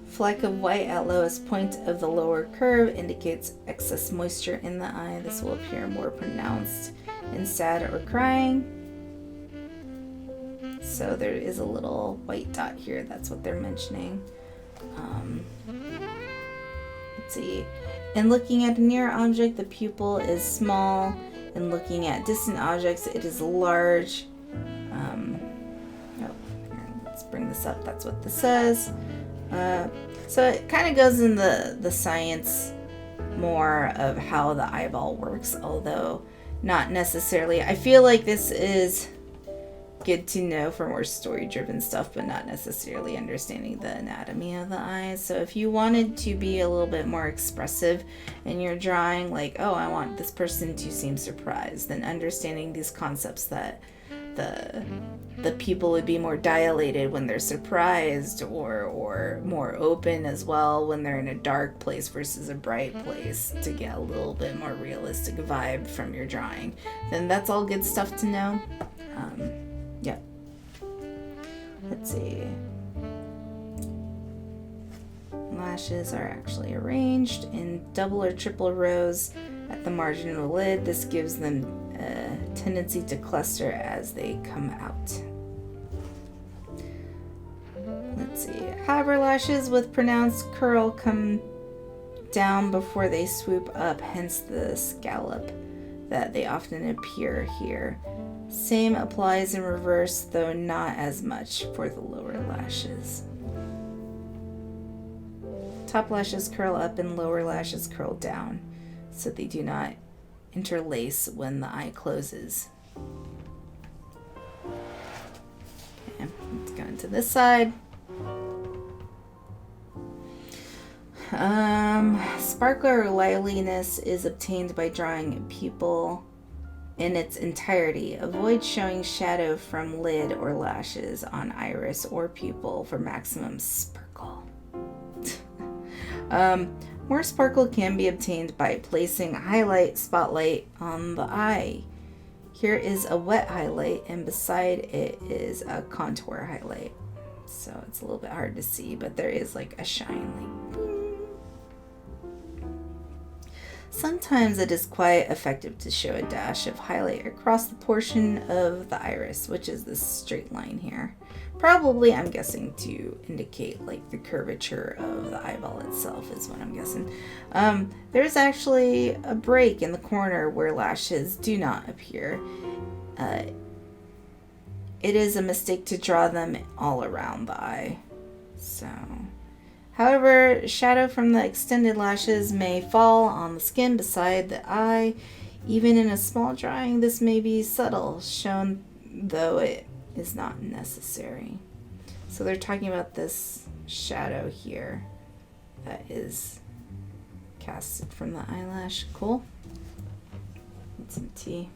Speaker 1: Fleck of white at lowest point of the lower curve indicates excess moisture in the eye. This will appear more pronounced in sad or crying. So there is a little white dot here. That's what they're mentioning. Let's see. In looking at a near object, the pupil is small. In looking at distant objects, it is large. Let's bring this up. That's what this says. So it kind of goes in the science more of how the eyeball works, although not necessarily. I feel like this is good to know for more story-driven stuff, but not necessarily understanding the anatomy of the eyes. So if you wanted to be a little bit more expressive in your drawing, like, oh, I want this person to seem surprised, then understanding these concepts that the pupil would be more dilated when they're surprised, or more open as well when they're in a dark place versus a bright place, to get a little bit more realistic vibe from your drawing, then that's all good stuff to know. Yeah. Let's see. Lashes are actually arranged in double or triple rows at the margin of the lid. This gives them a tendency to cluster as they come out. Let's see. However, lashes with pronounced curl come down before they swoop up, hence the scallop that they often appear here. Same applies in reverse, though not as much for the lower lashes. Top lashes curl up and lower lashes curl down, so they do not interlace when the eye closes. Okay, let's go into this side. Sparkle or liveliness is obtained by drawing a pupil in its entirety. Avoid showing shadow from lid or lashes on iris or pupil for maximum sparkle. More sparkle can be obtained by placing a highlight spotlight on the eye. Here is a wet highlight, and beside it is a contour highlight. So it's a little bit hard to see, but there is like a shine, like boom. Sometimes it is quite effective to show a dash of highlight across the portion of the iris, which is this straight line here. Probably, I'm guessing, to indicate like the curvature of the eyeball itself is what I'm guessing. There's actually a break in the corner where lashes do not appear. It is a mistake to draw them all around the eye. So, however, shadow from the extended lashes may fall on the skin beside the eye. Even in a small drawing, this may be subtle, shown though it is not necessary. So they're talking about this shadow here that is casted from the eyelash. Cool. Get some tea.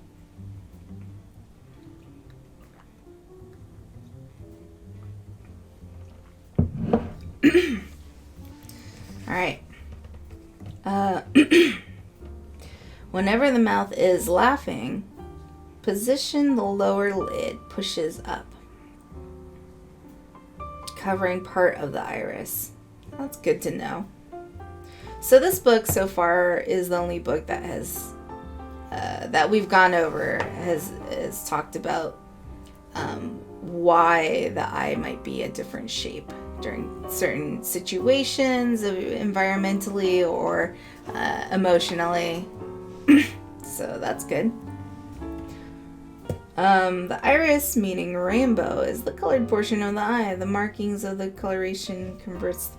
Speaker 1: All right. Whenever the mouth is laughing, position the lower lid pushes up, covering part of the iris. That's good to know. So this book so far is the only book that has that we've gone over has talked about why the eye might be a different shape during certain situations, environmentally or emotionally. So that's good. The iris, meaning rainbow, is the colored portion of the eye. The markings of the coloration converts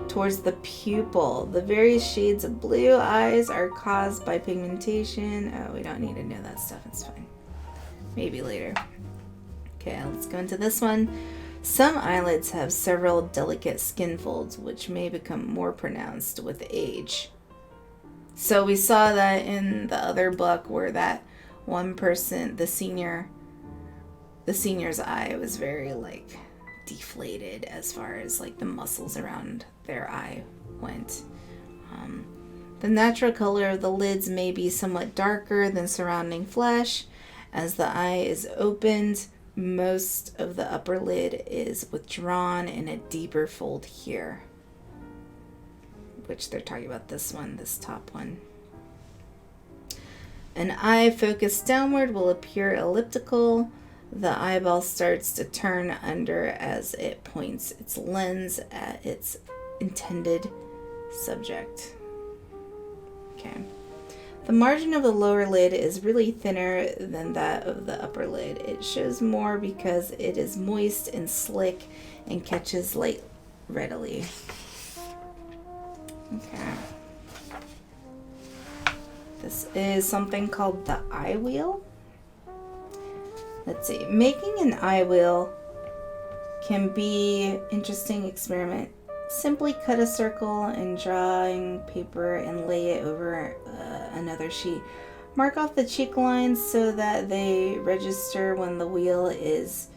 Speaker 1: towards the pupil. The various shades of blue eyes are caused by pigmentation. Oh, we don't need to know that stuff. It's fine. Maybe later. Okay, let's go into this one. Some eyelids have several delicate skin folds, which may become more pronounced with age. So we saw that in the other book where that one person, the senior, the senior's eye was very like deflated as far as like the muscles around their eye went. The natural color of the lids may be somewhat darker than surrounding flesh. As the eye is opened, most of the upper lid is withdrawn in a deeper fold here, which they're talking about this one, this top one. An eye focused downward will appear elliptical. The eyeball starts to turn under as it points its lens at its intended subject. Okay. The margin of the lower lid is really thinner than that of the upper lid. It shows more because it is moist and slick and catches light readily. Okay. This is something called the eye wheel. Let's see. Making an eye wheel can be interesting experiment. Simply cut a circle in drawing paper and lay it over another sheet. Mark off the cheek lines so that they register when the wheel is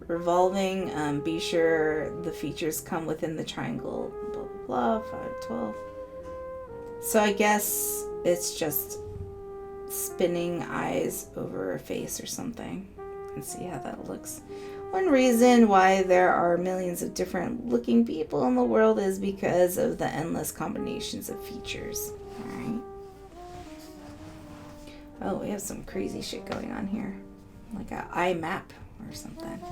Speaker 1: revolving. Be sure the features come within the triangle. Blah, blah, blah, 5, 12. So I guess it's just spinning eyes over a face or something. And see how that looks. One reason why there are millions of different looking people in the world is because of the endless combinations of features. Alright. Oh, we have some crazy shit going on here. Like an eye map or something.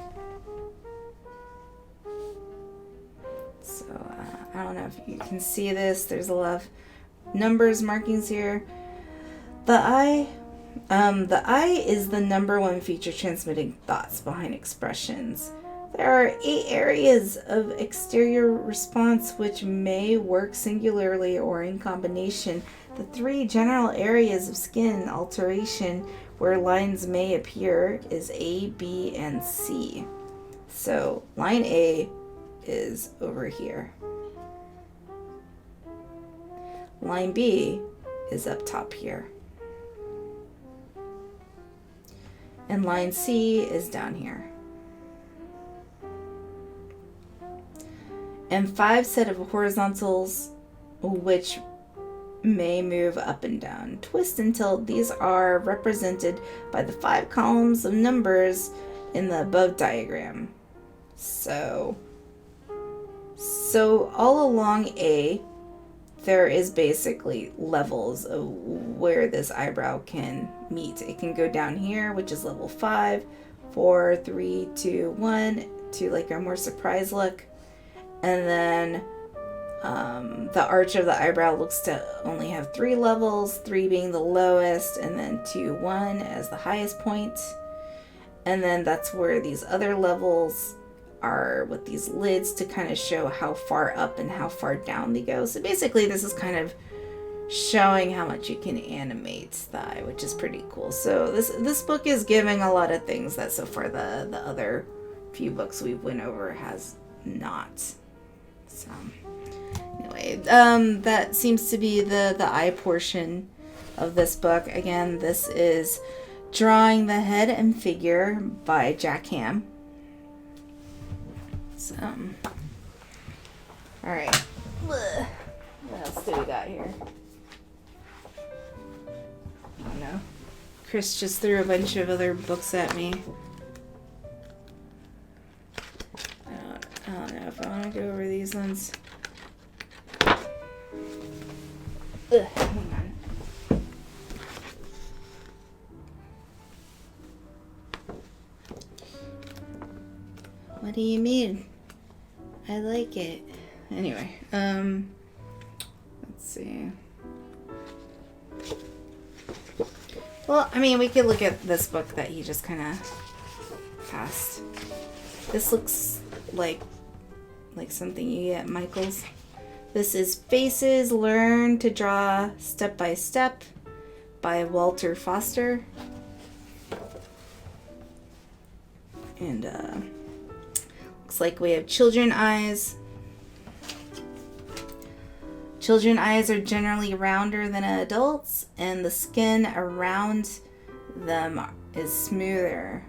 Speaker 1: So, I don't know if you can see this. There's a lot of numbers, markings here. The eye is the number one feature transmitting thoughts behind expressions. There are 8 areas of exterior response which may work singularly or in combination. The 3 general areas of skin alteration where lines may appear is A, B, and C. So line A is over here. Line B is up top here. And line C is down here. And 5 set of horizontals which may move up and down. Twist until these are represented by the 5 columns of numbers in the above diagram. So all along A, there is basically levels of where this eyebrow can meet. It can go down here, which is level 5, 4, 3, 2, 1, to like a more surprise look. And then the arch of the eyebrow looks to only have 3 levels, 3 being the lowest, and then 2, 1 as the highest point. And then that's where these other levels are with these lids to kind of show how far up and how far down they go. So basically this is kind of showing how much you can animate the eye, which is pretty cool. So this book is giving a lot of things that so far the other few books we've went over has not. So anyway, that seems to be the eye portion of this book. Again, this is Drawing the Head and Figure by Jack Hamm. So, all right. What else do we got here? I don't know. Chris just threw a bunch of other books at me. I don't know if I want to go over these ones. Hang on. What do you mean? I like it. Anyway, let's see. Well, I mean, we could look at this book that he just kind of passed. This looks like something you get at Michael's. This is Faces Learn to Draw Step by Step by Walter Foster. And looks like we have children eyes. Children eyes are generally rounder than adults, and the skin around them is smoother.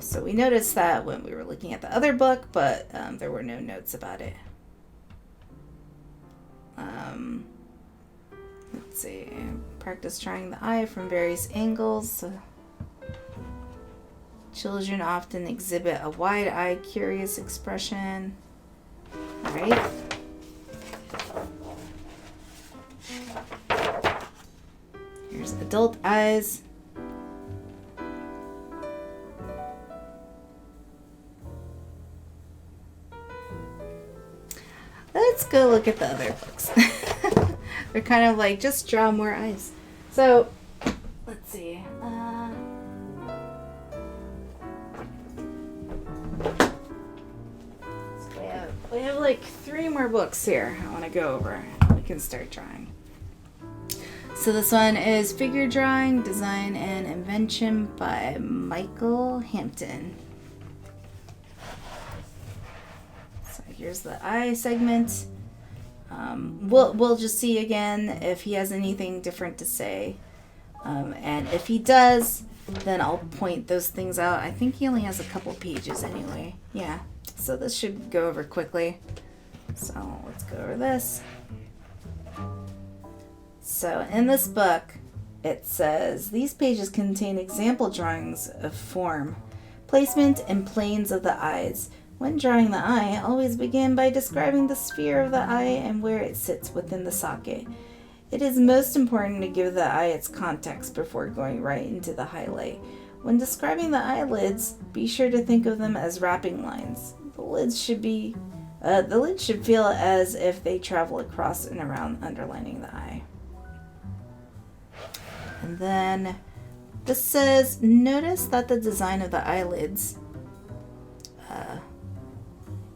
Speaker 1: So we noticed that when we were looking at the other book, but there were no notes about it. Let's see. Practice drawing the eye from various angles. Children often exhibit a wide-eyed, curious expression. All right. Here's adult eyes. Let's go look at the other books. They're kind of like, just draw more eyes. So, let's see. So we have like 3 more books here I want to go over. We can start drawing. So this one is Figure Drawing, Design, and Invention by Michael Hampton. So here's the eye segment. We'll just see again if he has anything different to say. And if he does, then I'll point those things out. I think he only has a couple pages anyway. Yeah, so this should go over quickly. So let's go over this. So in this book, it says, these pages contain example drawings of form, placement, and planes of the eyes. When drawing the eye, always begin by describing the sphere of the eye and where it sits within the socket. It is most important to give the eye its context before going right into the highlight. When describing the eyelids, be sure to think of them as wrapping lines. The lid should feel as if they travel across and around, underlining the eye. And then this says, notice that the design of the eyelids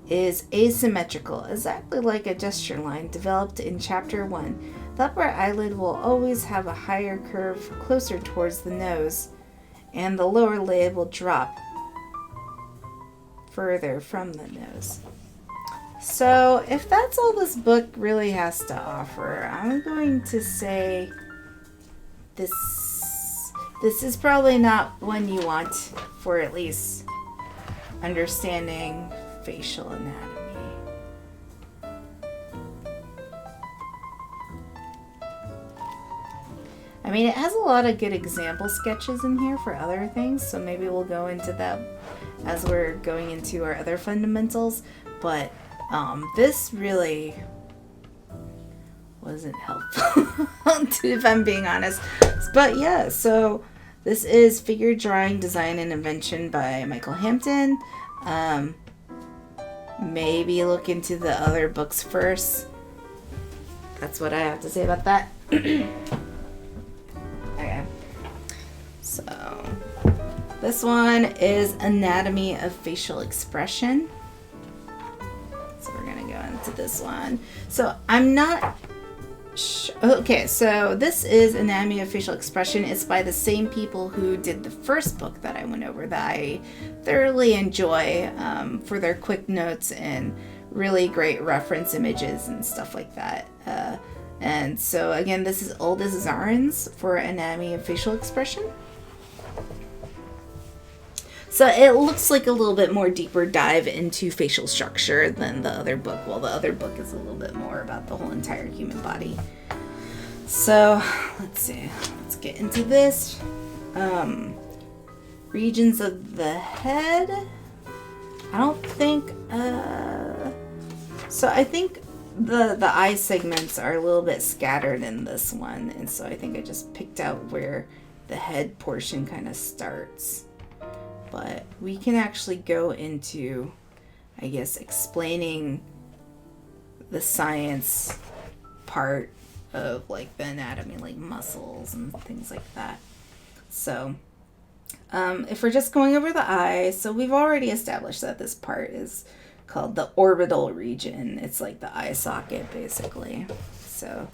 Speaker 1: is asymmetrical, exactly like a gesture line developed in Chapter 1. The upper eyelid will always have a higher curve closer towards the nose, and the lower lid will drop further from the nose. So if that's all this book really has to offer, I'm going to say this is probably not one you want for at least understanding facial anatomy. I mean, it has a lot of good example sketches in here for other things, so maybe we'll go into that as we're going into our other fundamentals, but this really wasn't helpful, if I'm being honest. But yeah, so this is Figure Drawing, Design, and Invention by Michael Hampton. Maybe look into the other books first. That's what I have to say about that. Okay. So, this one is Anatomy of Facial Expression. So we're going to go into this one. So I'm not... Okay, so this is Anatomy of Facial Expression. It's by the same people who did the first book that I went over that I thoroughly enjoy for their quick notes and really great reference images and stuff like that. And so again, this is Uldis Zarins for Anatomy of Facial Expression. So it looks like a little bit more deeper dive into facial structure than the other book. Well, the other book is a little bit more about the whole entire human body. So let's see. Let's get into this. Regions of the head. I don't think. So I think the eye segments are a little bit scattered in this one, and so I think I just picked out where the head portion kind of starts. But we can actually go into, I guess, explaining the science part of like the anatomy, like muscles and things like that. So if we're just going over the eye, so we've already established that this part is called the orbital region. It's like the eye socket, basically. So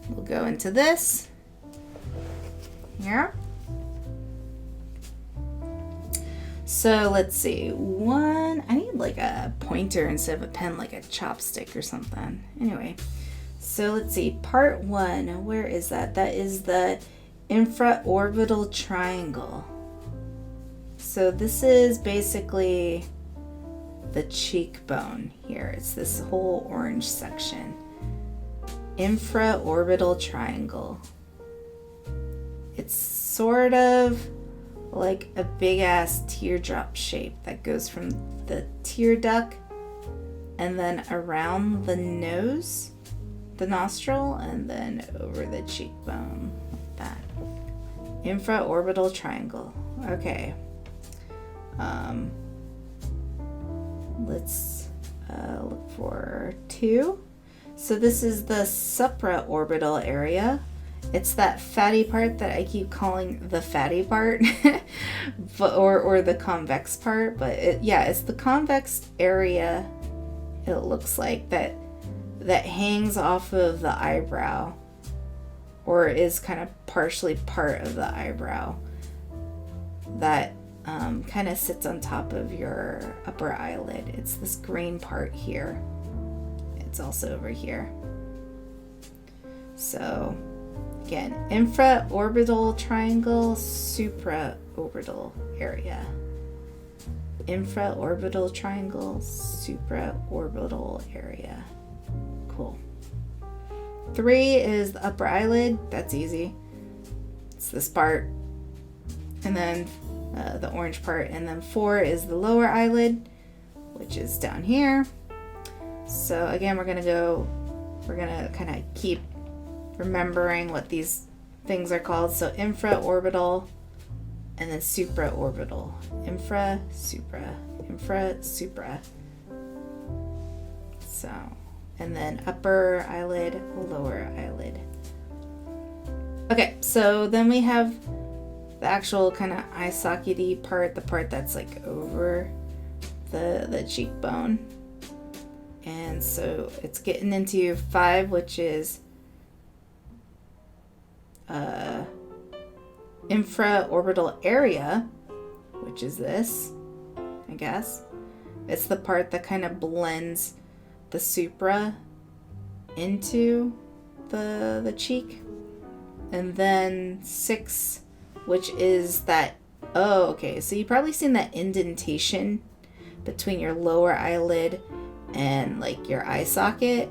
Speaker 1: we'll go into this here. So let's see, I need like a pointer instead of a pen, like a chopstick or something. Anyway, so let's see, part 1, where is that? That is the Infraorbital triangle. So this is basically the cheekbone here. It's this whole orange section. Infraorbital triangle. It's sort of like a big ass teardrop shape that goes from the tear duct and then around the nose, the nostril, and then over the cheekbone, like that. Infraorbital triangle. Okay. Let's look for 2. So this is the supraorbital area. It's that fatty part that I keep calling the fatty part, or the convex part. But it's the convex area. It looks like that hangs off of the eyebrow, or is kind of partially part of the eyebrow. That kind of sits on top of your upper eyelid. It's this green part here. It's also over here. So again, infraorbital triangle, supraorbital area. Infraorbital triangle, supraorbital area. Cool. 3 is the upper eyelid. That's easy. It's this part. And then the orange part. And then 4 is the lower eyelid, which is down here. So again, we're going to kind of keep remembering what these things are called. So infraorbital and then supraorbital. Infra, supra. So, and then upper eyelid, lower eyelid. Okay, so then we have the actual kind of eye sockety part, the part that's like over the cheekbone. And so it's getting into 5, which is infraorbital area, which is this, I guess. It's the part that kind of blends the supra into the cheek. And then 6, which is that, so you've probably seen that indentation between your lower eyelid and like your eye socket,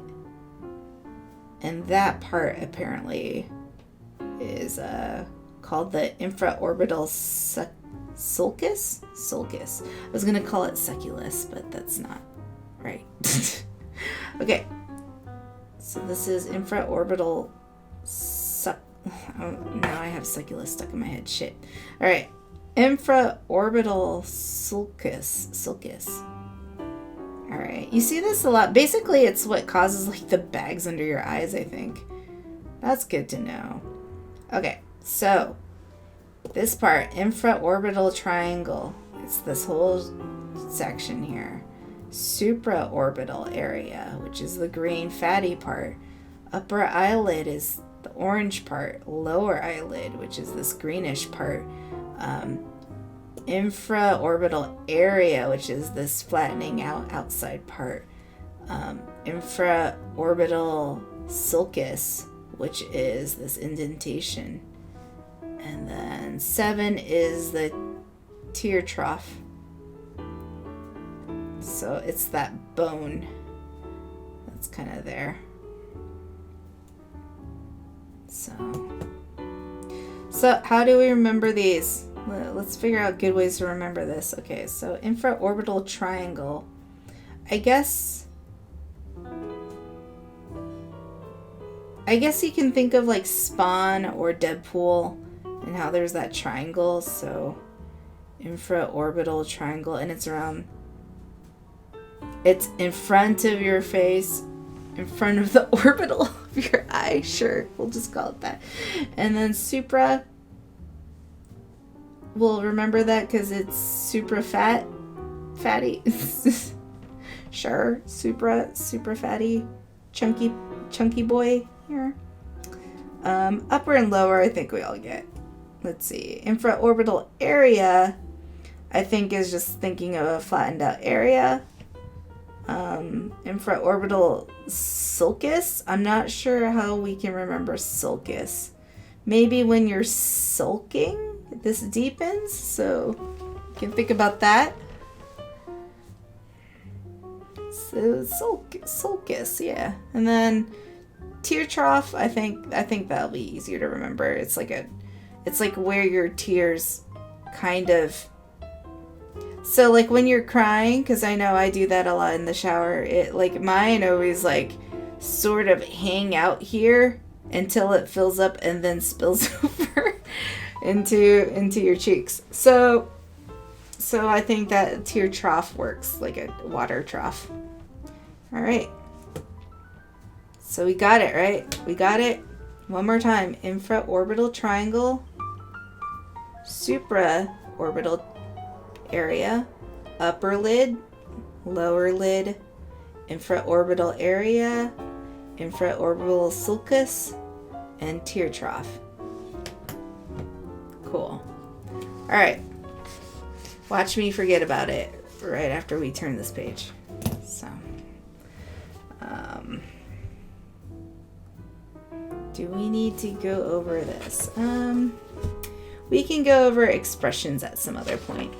Speaker 1: and that part apparently is called the infraorbital sulcus. I was gonna call it succulus, but that's not right. Okay, so this is infraorbital now I have succulus stuck in my head. Shit. All right, infraorbital sulcus. All right, you see this a lot. Basically, it's what causes like the bags under your eyes, I think. That's good to know. Okay, so this part, infraorbital triangle, it's this whole section here. Supraorbital area, which is the green fatty part. Upper eyelid is the orange part. Lower eyelid, which is this greenish part. Infraorbital area, which is this flattening out outside part. Infraorbital sulcus, which is this indentation. And then 7 is the tear trough. So it's that bone that's kind of there. So how do we remember these? Let's figure out good ways to remember this. Okay, so infraorbital triangle. I guess you can think of like Spawn or Deadpool and how there's that triangle. So infraorbital triangle, and it's in front of your face, in front of the orbital of your eye. Sure, we'll just call it that. And then supra, we'll remember that because it's super fatty. Sure, super fatty, chunky boy here. Upper and lower, I think we all get. Let's see. Infraorbital area, I think, is just thinking of a flattened out area. Infraorbital sulcus, I'm not sure how we can remember sulcus Maybe when you're sulking, this deepens, so you can think about that. So sulcus, yeah. And then tear trough, I think that'll be easier to remember. It's like where your tears kind of, so like when you're crying, because I know I do that a lot in the shower, it like mine always like sort of hang out here until it fills up and then spills over into your cheeks. So I think that tear trough works like a water trough. All right. So we got it, right? We got it. One more time. Infraorbital triangle, supraorbital area, upper lid, lower lid, infraorbital area, infraorbital sulcus, and tear trough. Cool. All right. Watch me forget about it right after we turn this page. So, do we need to go over this? We can go over expressions at some other point.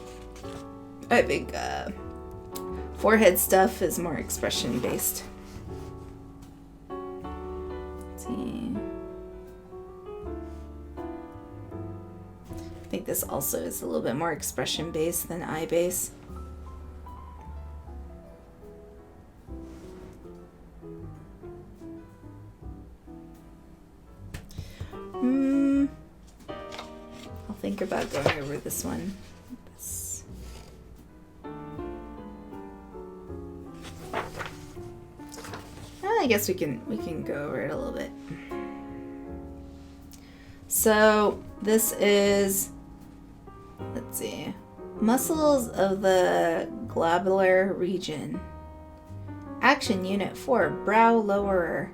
Speaker 1: I think forehead stuff is more expression based. Let's see. I think this also is a little bit more expression based than eye based. I'll think about going over this one. I guess we can go over it a little bit. So this is, let's see, muscles of the globular region. Action unit 4, brow lowerer,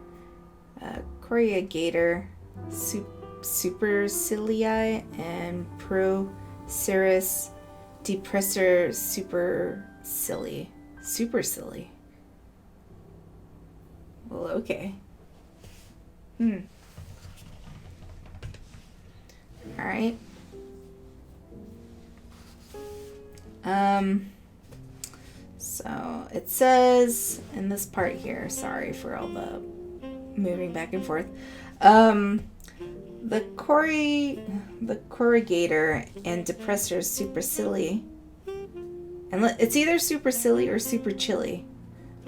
Speaker 1: corrugator, supercilii, and procerus depressor supercilii. Supercilii. Well, okay. All right. So it says in this part here, sorry for all the moving back and forth. The corrugator and depressor supercilii, and it's either supercilii or supercilii.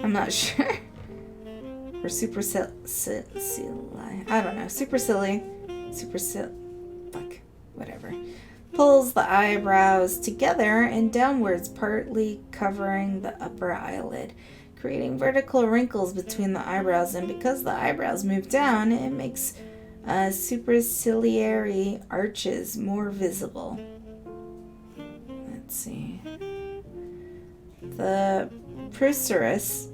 Speaker 1: I'm not sure. Or supercilii. I don't know. Supercilii. Fuck. Whatever. Pulls the eyebrows together and downwards, partly covering the upper eyelid, creating vertical wrinkles between the eyebrows. And because the eyebrows move down, it makes superciliary arches more visible. Let's see. The procerus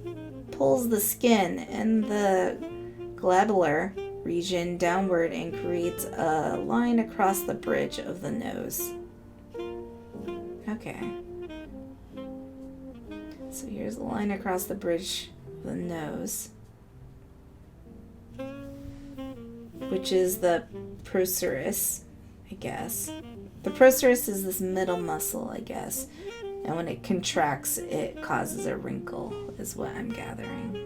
Speaker 1: pulls the skin and the glabellar region downward and creates a line across the bridge of the nose. Okay. So here's a line across the bridge of the nose, which is the procerus, I guess. The procerus is this middle muscle, I guess. And when it contracts, it causes a wrinkle, is what I'm gathering.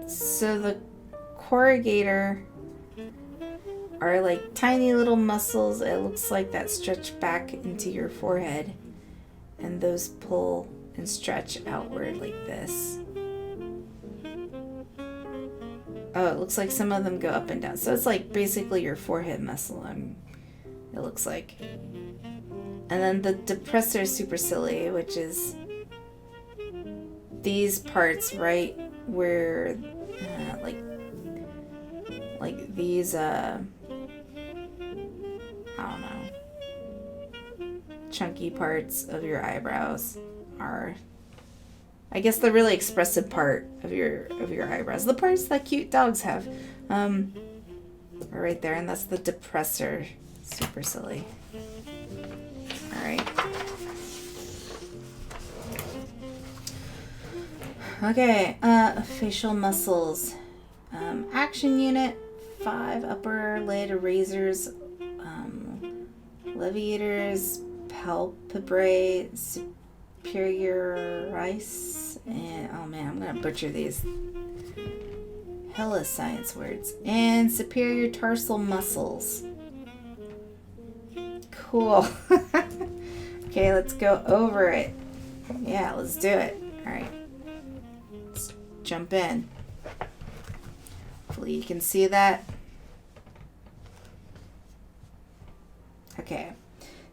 Speaker 1: So the corrugator are like tiny little muscles, it looks like, that stretch back into your forehead. And those pull and stretch outward like this. Oh, it looks like some of them go up and down. So it's like basically your forehead muscle, it looks like. And then the depressor supercilii, which is these parts right where, like these, I don't know, chunky parts of your eyebrows are, I guess, the really expressive part of your eyebrows. The parts that cute dogs have, are right there, and that's the depressor supercilii. All right. Okay. Facial muscles. contraction unit, 5 upper lid erasers, leviators, palpebrae, superiorice, and oh man, I'm gonna butcher these. Hella science words. And superior tarsal muscles. Cool. Okay, let's go over it. Yeah, let's do it. Alright. Let's jump in. Hopefully you can see that. Okay.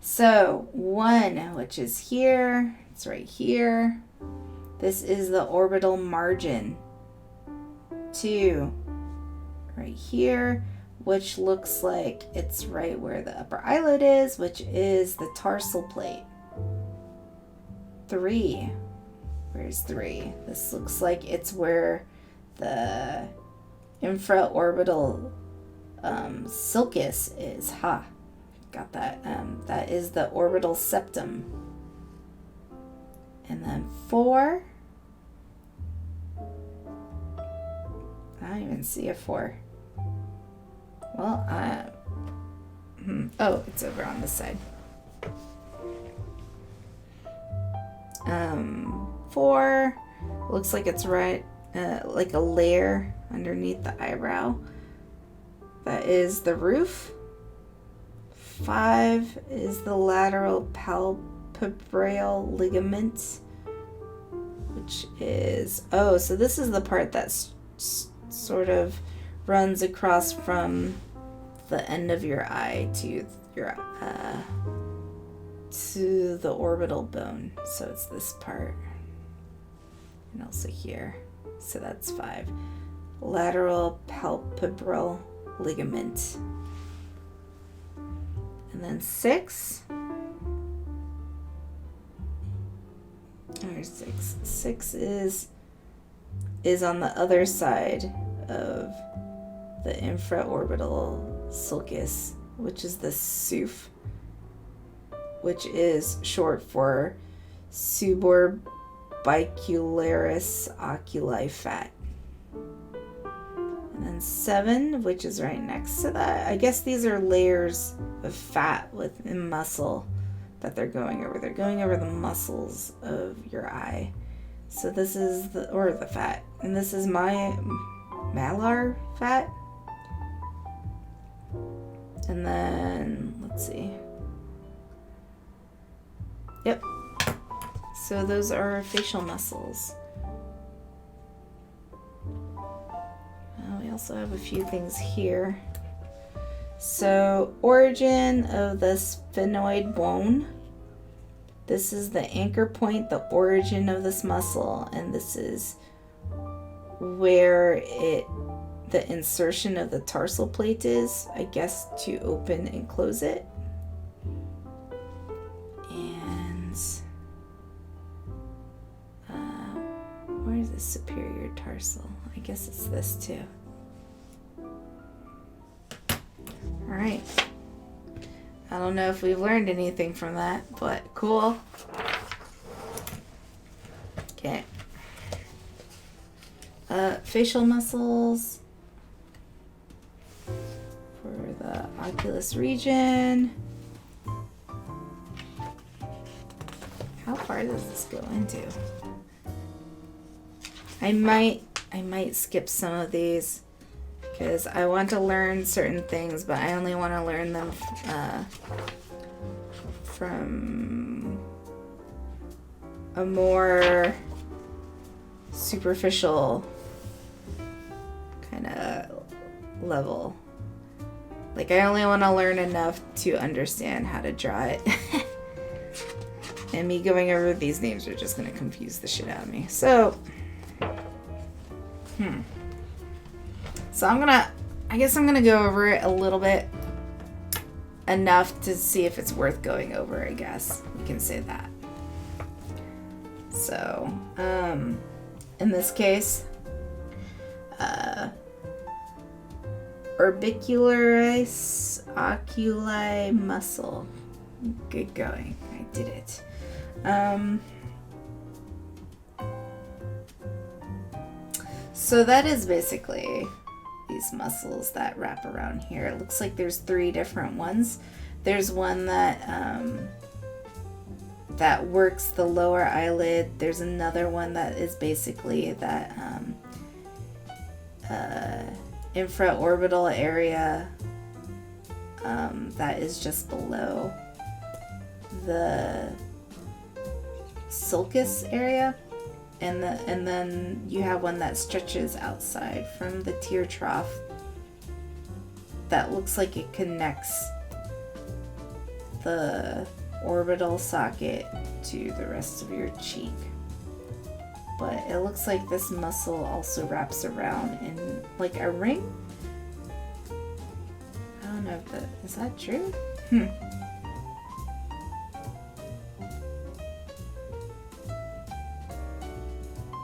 Speaker 1: So, 1, which is here. It's right here. This is the orbital margin. 2, right here, which looks like it's right where the upper eyelid is, which is the tarsal plate. 3, where's 3? This looks like it's where the infraorbital sulcus is. Ha, got that. That is the orbital septum. And then 4. I don't even see a 4. Well, oh, it's over on this side. 4 looks like it's right, like a layer underneath the eyebrow. That is the roof. 5 is the lateral palpebral ligament, which is, oh, so this is the part that's sort of runs across from the end of your eye to your to the orbital bone. So it's this part, and also here. So that's 5. Lateral palpebral ligament. And then 6. There's 6. 6 is on the other side of the infraorbital sulcus, which is the SUF, which is short for suborbicularis oculi fat. And then 7, which is right next to that. I guess these are layers of fat within muscle that they're going over. They're going over the muscles of your eye. So this is the fat. And this is my malar fat. And then, let's see. Yep. So those are facial muscles. We also have a few things here. So, origin of the sphenoid bone. This is the anchor point, the origin of this muscle, and this is where the insertion of the tarsal plate is, I guess, to open and close it. And where's the superior tarsal? I guess it's this too. All right. I don't know if we've learned anything from that, but cool. Okay. Facial muscles for the oculus region. How far does this go into? I might skip some of these because I want to learn certain things, but I only want to learn them from a more superficial kind of level. Like, I only want to learn enough to understand how to draw it. And me going over these names are just going to confuse the shit out of me. So, So I guess I'm gonna go over it a little bit, enough to see if it's worth going over, I guess. We can say that. So, in this case, orbicularis oculi muscle. Good going. I did it. So that is basically these muscles that wrap around here. It looks like there's 3 different ones. There's one that that works the lower eyelid. There's another one that is basically that infraorbital area that is just below the sulcus area, and then you have one that stretches outside from the tear trough that looks like it connects the orbital socket to the rest of your cheek. But it looks like this muscle also wraps around in like a ring. I don't know if that is that true?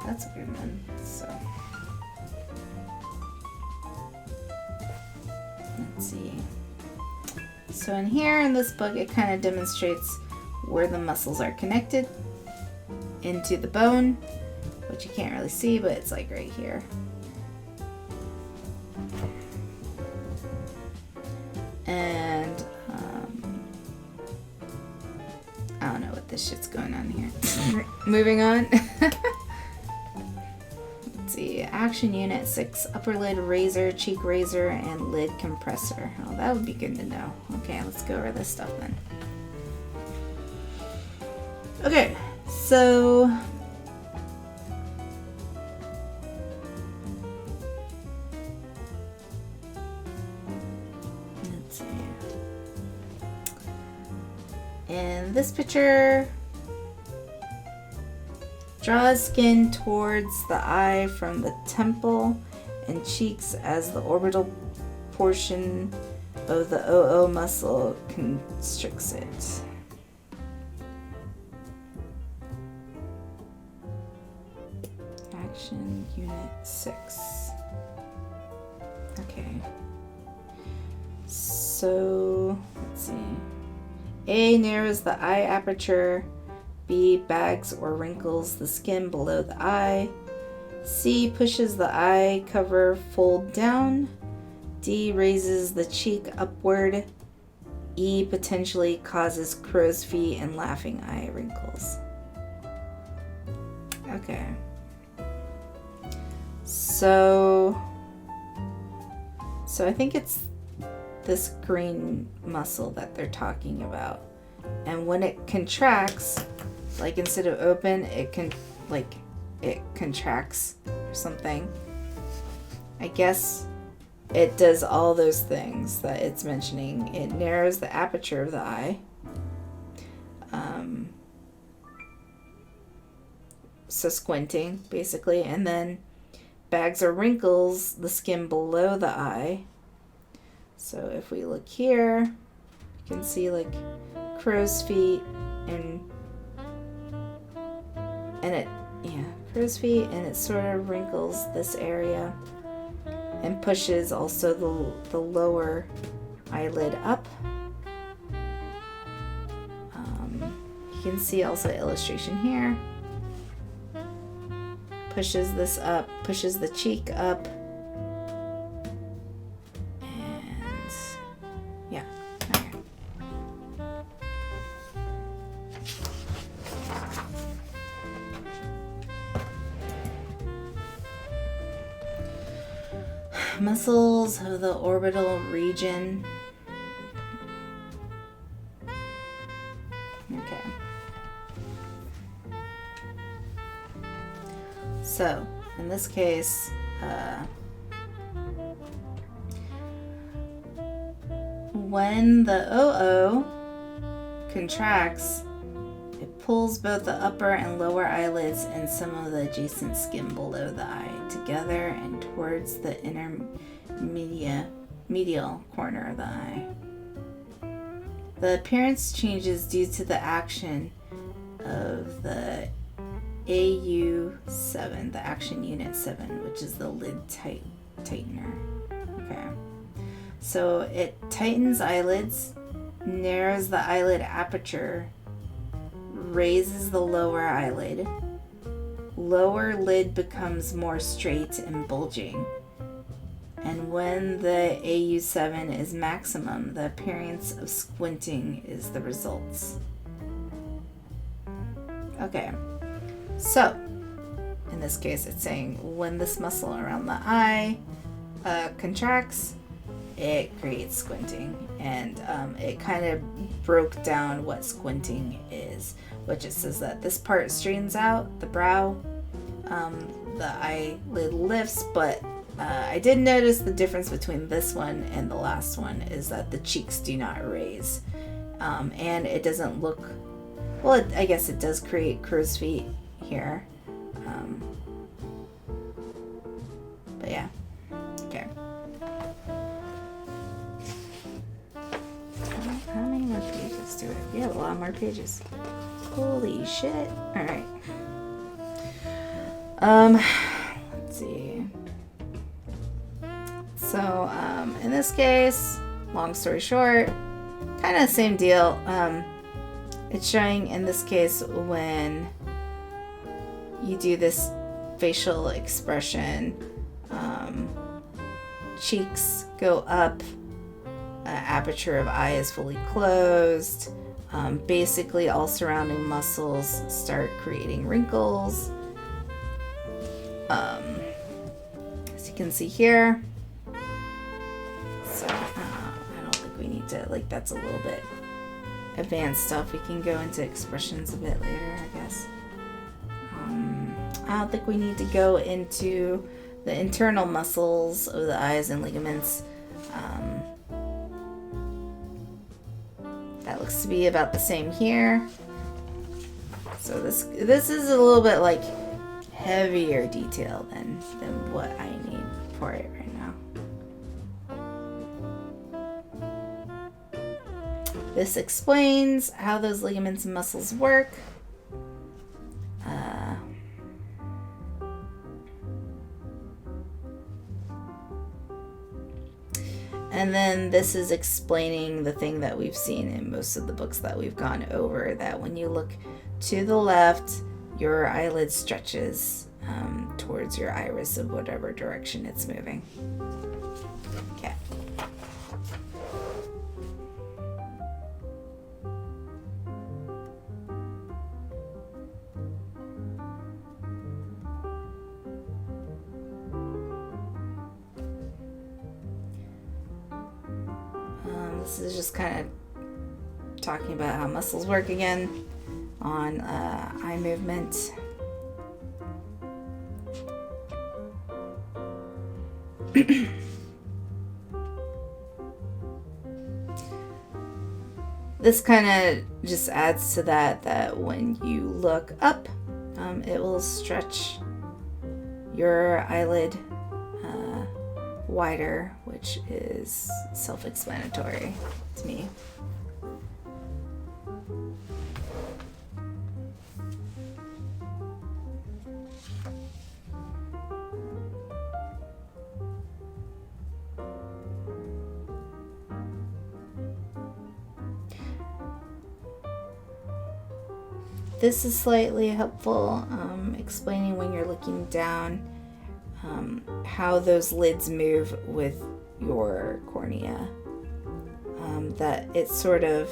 Speaker 1: That's a good one. So let's see. So in here in this book, it kind of demonstrates where the muscles are connected into the bone, which you can't really see, but it's like right here. And I don't know what this shit's going on here. Moving on. Let's see. Action Unit 6. Upper lid razor, cheek razor, and lid compressor. Oh, that would be good to know. Okay, let's go over this stuff then. Okay, so let's see. In this picture, draw skin towards the eye from the temple and cheeks as the orbital portion of the OO muscle constricts it. Action Unit 6. Okay. So, let's see. A narrows the eye aperture. B bags or wrinkles the skin below the eye. C pushes the eye cover fold down. D raises the cheek upward. E potentially causes crow's feet and laughing eye wrinkles. Okay. So I think it's this green muscle that they're talking about. And when it contracts, like instead of open, it contracts or something. I guess it does all those things that it's mentioning. It narrows the aperture of the eye. So squinting, basically. And then bags or wrinkles the skin below the eye. So if we look here, you can see like crow's feet and crow's feet, and it sort of wrinkles this area and pushes also the lower eyelid up. You can see also illustration here. Pushes this up, pushes the cheek up. And yeah, okay. Muscles of the orbital region. Okay. So, in this case, when the OO contracts, it pulls both the upper and lower eyelids and some of the adjacent skin below the eye together and towards the inner medial corner of the eye. The appearance changes due to the action of the AU7, the Action Unit 7, which is the lid tightener. Okay. So it tightens eyelids, narrows the eyelid aperture, raises the lower eyelid. Lower lid becomes more straight and bulging. And when the AU7 is maximum, the appearance of squinting is the results. Okay, so in this case, it's saying when this muscle around the eye contracts, it creates squinting. And it kind of broke down what squinting is, which it says that this part straightens out the brow, the eyelid lifts, but I did notice the difference between this one and the last one is that the cheeks do not raise. And it doesn't look, well, I guess it does create crow's feet here. But yeah, okay. How many more pages do it? We have a lot more pages. Holy shit. Alright. Let's see. So, in this case, long story short, kind of the same deal. It's showing in this case when you do this facial expression, cheeks go up, aperture of eye is fully closed. Basically, all surrounding muscles start creating wrinkles. As you can see here. So, I don't think we need to, like, that's a little bit advanced stuff. We can go into expressions a bit later, I guess. I don't think we need to go into the internal muscles of the eyes and ligaments. That looks to be about the same here. So this is a little bit like heavier detail than what I need for it right now. This explains how those ligaments and muscles work. And then this is explaining the thing that we've seen in most of the books that we've gone over, that when you look to the left, your eyelid stretches towards your iris of whatever direction it's moving. Okay. This is just kind of talking about how muscles work again on eye movement. This kind of just adds to that when you look up, it will stretch your eyelid wider, which is self-explanatory to me. This is slightly helpful, explaining when you're looking down how those lids move with your cornea. That it sort of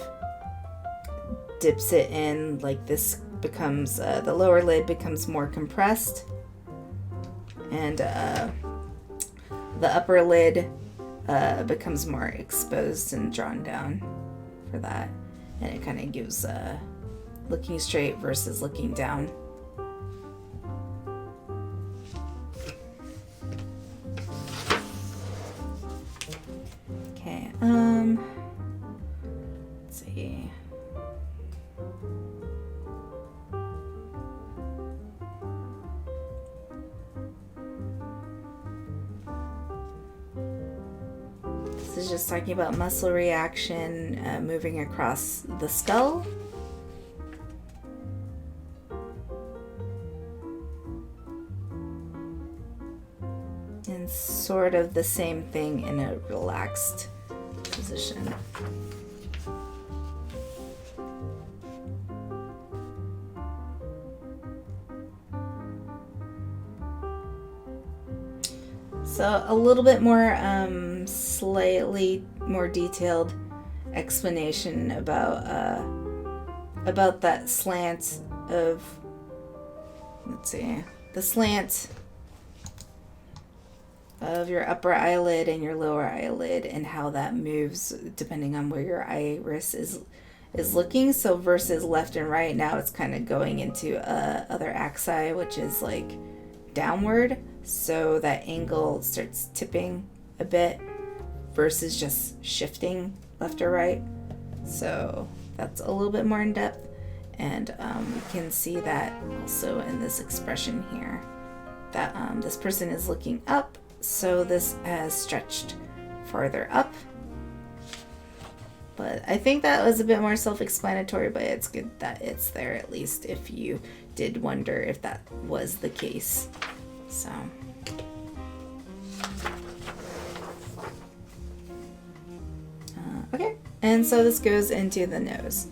Speaker 1: dips it in, like this becomes, the lower lid becomes more compressed, and the upper lid becomes more exposed and drawn down for that. And it kind of gives looking straight versus looking down. Okay, let's see. This is just talking about muscle reaction moving across the skull. And sort of the same thing in a relaxed position. So a little bit more, slightly more detailed explanation about that slant of, let's see, the slant of your upper eyelid and your lower eyelid and how that moves depending on where your iris is looking. So versus left and right, now it's kind of going into other axis, which is like downward, so that angle starts tipping a bit versus just shifting left or right. So that's a little bit more in depth, and we can see that also in this expression here, that this person is looking up, so this has stretched farther up. But I think that was a bit more self-explanatory, but it's good that it's there, at least if you did wonder if that was the case. So okay, and so this goes into the nose.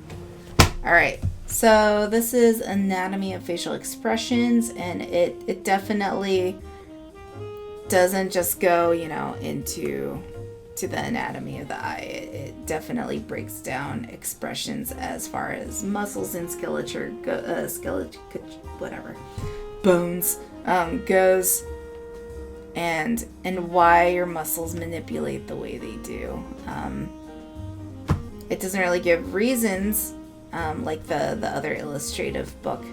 Speaker 1: All right, so this is anatomy of facial expressions, and it definitely doesn't just go, into the anatomy of the eye. It definitely breaks down expressions as far as muscles and bones goes, and why your muscles manipulate the way they do. It doesn't really give reasons, like the other illustrative book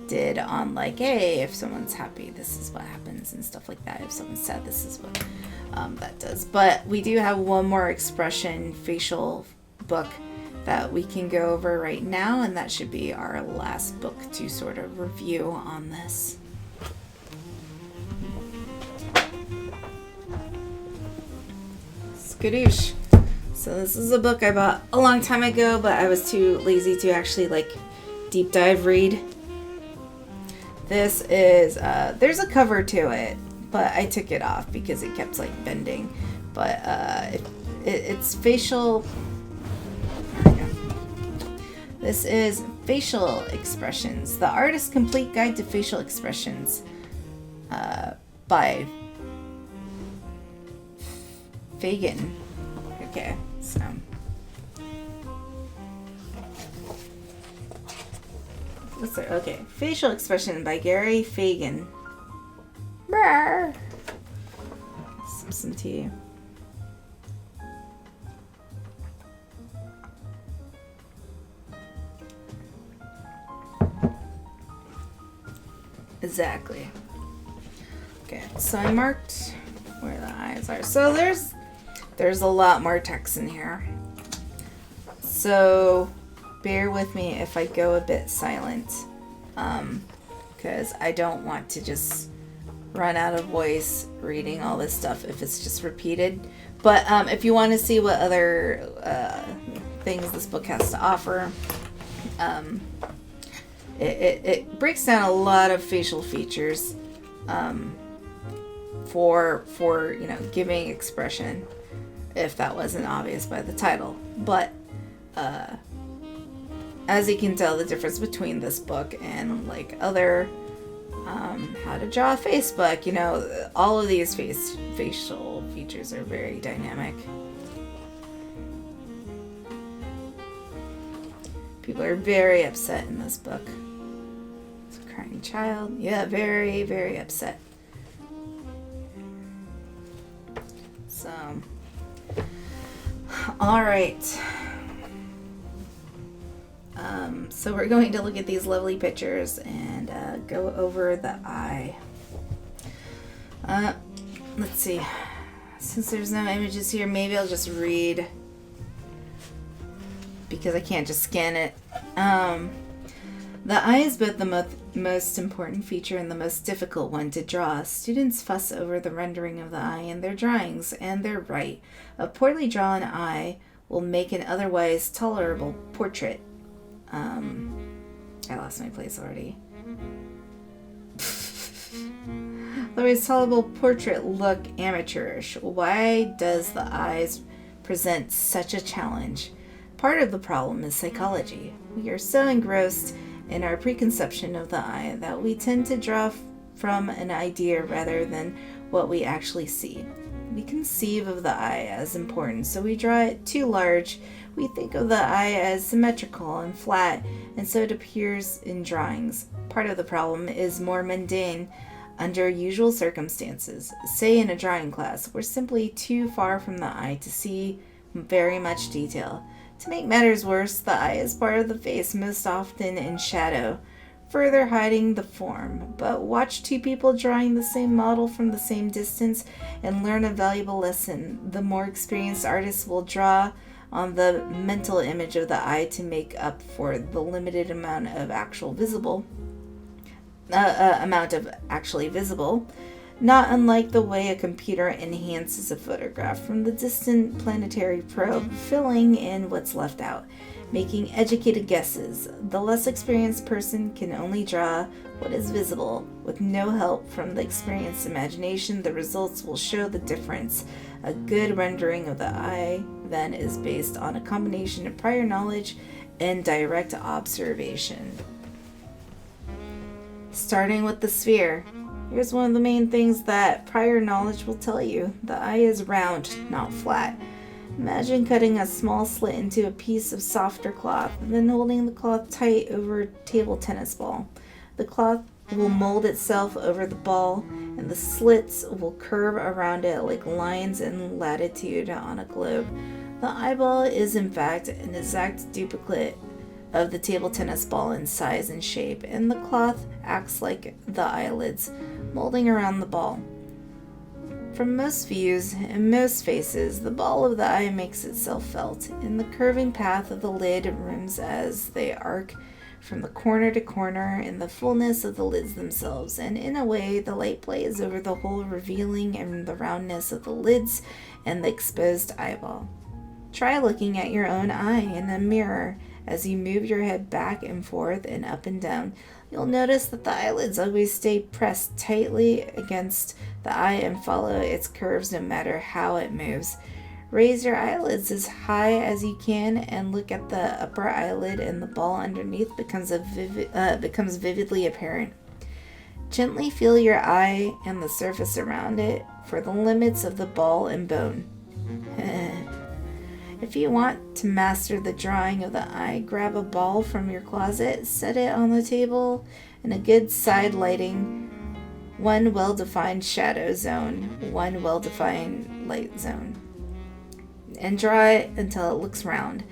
Speaker 1: did on, like, hey, if someone's happy, this is what happens and stuff like that. If someone's sad, this is what that does. But we do have one more expression facial book that we can go over right now, and that should be our last book to sort of review on this. Skadoosh. So this is a book I bought a long time ago, but I was too lazy to actually deep dive read. This is, there's a cover to it, but I took it off because it kept bending. But it's facial. There we go. This is Facial Expressions: The Artist's Complete Guide to Facial Expressions, by Faigin. Okay, so. Okay, Facial Expression by Gary Faigin. Brr. Some tea. Exactly. Okay, so I marked where the eyes are. So there's a lot more text in here. So bear with me if I go a bit silent, because I don't want to just run out of voice reading all this stuff if it's just repeated. But if you want to see what other things this book has to offer, it breaks down a lot of facial features for giving expression, if that wasn't obvious by the title. But as you can tell, the difference between this book and other how to draw a face book, all of these facial features are very dynamic. People are very upset in this book. It's a crying child. Yeah, very, very upset. So, all right. So we're going to look at these lovely pictures and go over the eye. Let's see. Since there's no images here, maybe I'll just read, because I can't just scan it. The eye is both the most important feature and the most difficult one to draw. Students fuss over the rendering of the eye in their drawings, and they're right. A poorly drawn eye will make an otherwise tolerable portrait. I lost my place already. Otherwise tolerable portrait look amateurish. Why does the eyes present such a challenge? Part of the problem is psychology. We are so engrossed in our preconception of the eye that we tend to draw from an idea rather than what we actually see. We conceive of the eye as important, so we draw it too large. We think of the eye as symmetrical and flat, and so it appears in drawings. Part of the problem is more mundane. Under usual circumstances, say in a drawing class, we're simply too far from the eye to see very much detail. To make matters worse, the eye is part of the face, most often in shadow, further hiding the form. But watch two people drawing the same model from the same distance and learn a valuable lesson. The more experienced artists will draw on the mental image of the eye to make up for the limited amount of actually visible, not unlike the way a computer enhances a photograph from the distant planetary probe, filling in what's left out, making educated guesses. The less experienced person can only draw what is visible. With no help from the experienced imagination, the results will show the difference. A good rendering of the eye, then, is based on a combination of prior knowledge and direct observation. Starting with the sphere. Here's one of the main things that prior knowledge will tell you. The eye is round, not flat. Imagine cutting a small slit into a piece of softer cloth, and then holding the cloth tight over a table tennis ball. The cloth will mold itself over the ball, and the slits will curve around it like lines in latitude on a globe. The eyeball is in fact an exact duplicate of the table tennis ball in size and shape, and the cloth acts like the eyelids, molding around the ball. From most views and most faces, the ball of the eye makes itself felt in the curving path of the lid rooms as they arc from the corner to corner in the fullness of the lids themselves, and in a way the light plays over the whole, revealing in the roundness of the lids and the exposed eyeball. Try looking at your own eye in a mirror. As you move your head back and forth and up and down, you'll notice that the eyelids always stay pressed tightly against the eye and follow its curves no matter how it moves. Raise your eyelids as high as you can and look at the upper eyelid, and the ball underneath becomes vividly apparent. Gently feel your eye and the surface around it for the limits of the ball and bone. If you want to master the drawing of the eye, grab a ball from your closet, set it on the table in a good side lighting, one well-defined shadow zone, one well-defined light zone, and draw it until it looks round.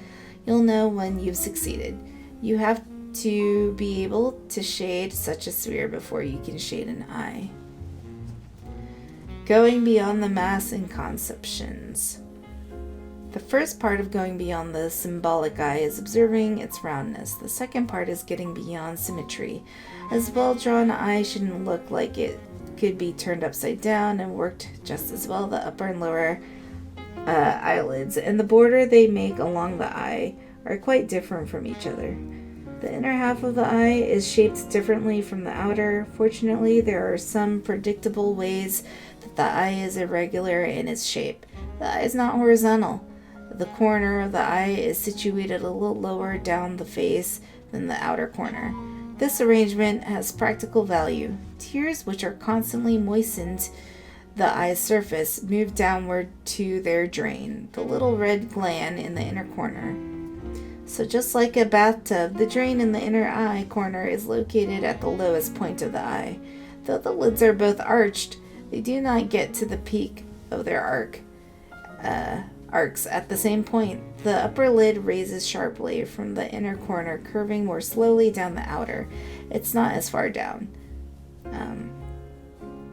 Speaker 1: You'll know when you've succeeded. You have to be able to shade such a sphere before you can shade an eye. Going beyond the mass and conceptions. The first part of going beyond the symbolic eye is observing its roundness. The second part is getting beyond symmetry. A well-drawn eye shouldn't look like it could be turned upside down and worked just as well. The upper and lower eyelids and the border they make along the eye are quite different from each other. The inner half of the eye is shaped differently from the outer. Fortunately, there are some predictable ways that the eye is irregular in its shape. The eye is not horizontal. The corner of the eye is situated a little lower down the face than the outer corner. This arrangement has practical value. Tears, which are constantly moistened the eye's surface, move downward to their drain, the little red gland in the inner corner. So just like a bathtub, the drain in the inner eye corner is located at the lowest point of the eye. Though the lids are both arched, they do not get to the peak of their arcs at the same point. The upper lid raises sharply from the inner corner, curving more slowly down the outer. It's not as far down.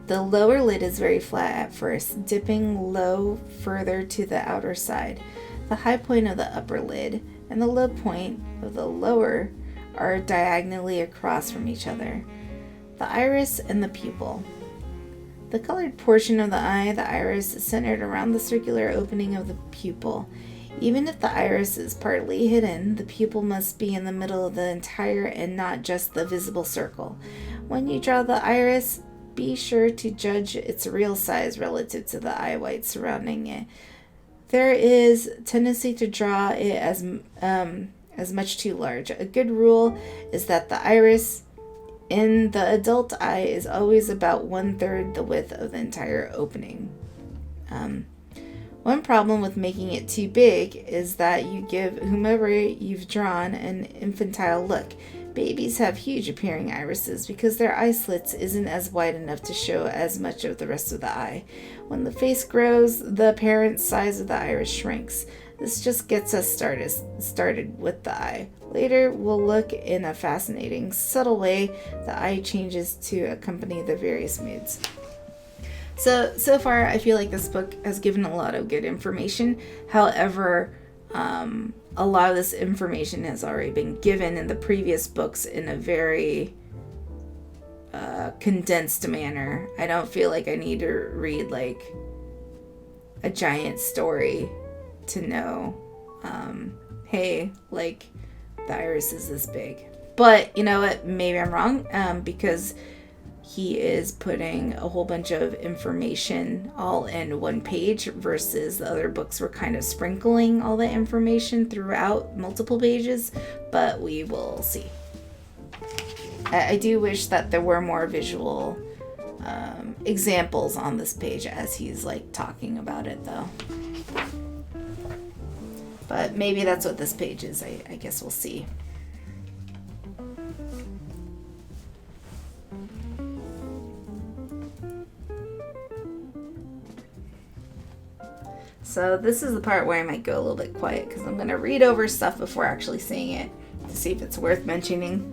Speaker 1: The lower lid is very flat at first, dipping low further to the outer side. The high point of the upper lid and the low point of the lower are diagonally across from each other. The iris and the pupil. The colored portion of the eye, the iris, is centered around the circular opening of the pupil. Even if the iris is partly hidden, the pupil must be in the middle of the entire and not just the visible circle. When you draw the iris, be sure to judge its real size relative to the eye white surrounding it. There is a tendency to draw it as much too large. A good rule is that the iris in the adult eye is always about 1/3 the width of the entire opening. One problem with making it too big is that you give whomever you've drawn an infantile look. Babies have huge appearing irises because their eye slits isn't as wide enough to show as much of the rest of the eye. When the face grows, the apparent size of the iris shrinks. This just gets us started with the eye. Later, we'll look in a fascinating, subtle way the eye changes to accompany the various moods. So far, I feel like this book has given a lot of good information. However, a lot of this information has already been given in the previous books in a very condensed manner. I don't feel like I need to read like a giant story to know, hey, like the iris is this big. But you know what? Maybe I'm wrong, because he is putting a whole bunch of information all in one page versus the other books were kind of sprinkling all the information throughout multiple pages, but we will see. I do wish that there were more visual examples on this page as he's like talking about it though. But maybe that's what this page is. I guess we'll see. So this is the part where I might go a little bit quiet because I'm going to read over stuff before actually seeing it to see if it's worth mentioning.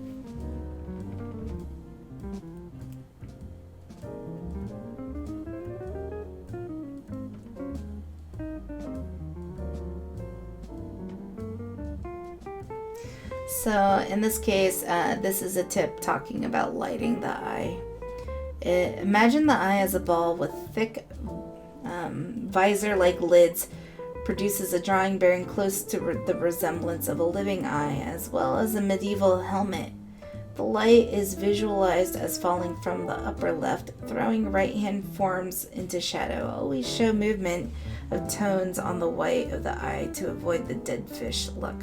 Speaker 1: So in this case, this is a tip talking about lighting the eye. Imagine the eye as a ball with thick visor-like lids, produces a drawing bearing close to the resemblance of a living eye, as well as a medieval helmet. The light is visualized as falling from the upper left, throwing right-hand forms into shadow. Always show movement of tones on the white of the eye to avoid the dead fish look.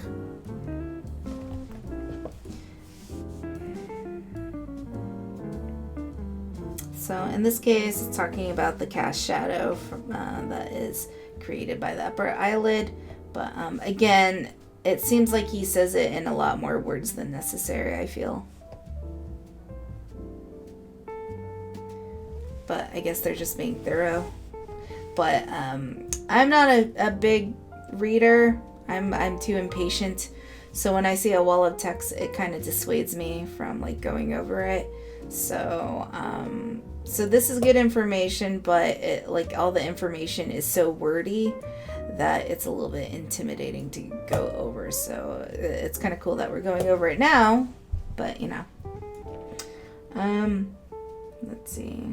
Speaker 1: So in this case, it's talking about the cast shadow that is created by the upper eyelid. But again, it seems like he says it in a lot more words than necessary, I feel. But I guess they're just being thorough. But I'm not a big reader. I'm too impatient. So when I see a wall of text, it kind of dissuades me from like going over it. So this is good information, but it, like all the information is so wordy that it's a little bit intimidating to go over. So it's kind of cool that we're going over it now, but you know. Let's see.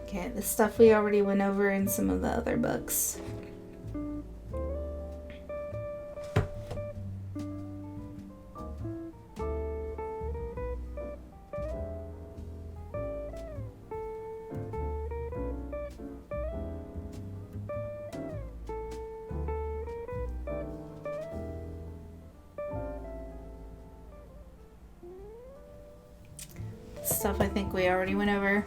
Speaker 1: Okay, the stuff we already went over in some of the other books. Stuff I think we already went over.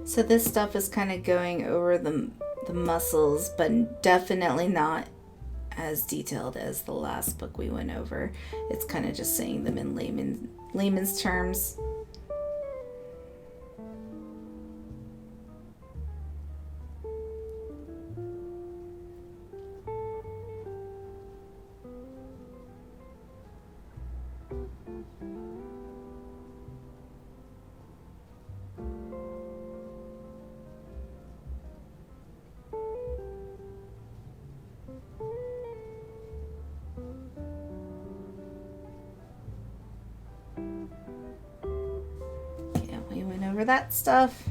Speaker 1: So this stuff is kind of going over the muscles, but definitely not as detailed as the last book we went over. It's kind of just saying them in layman's terms. over that stuff.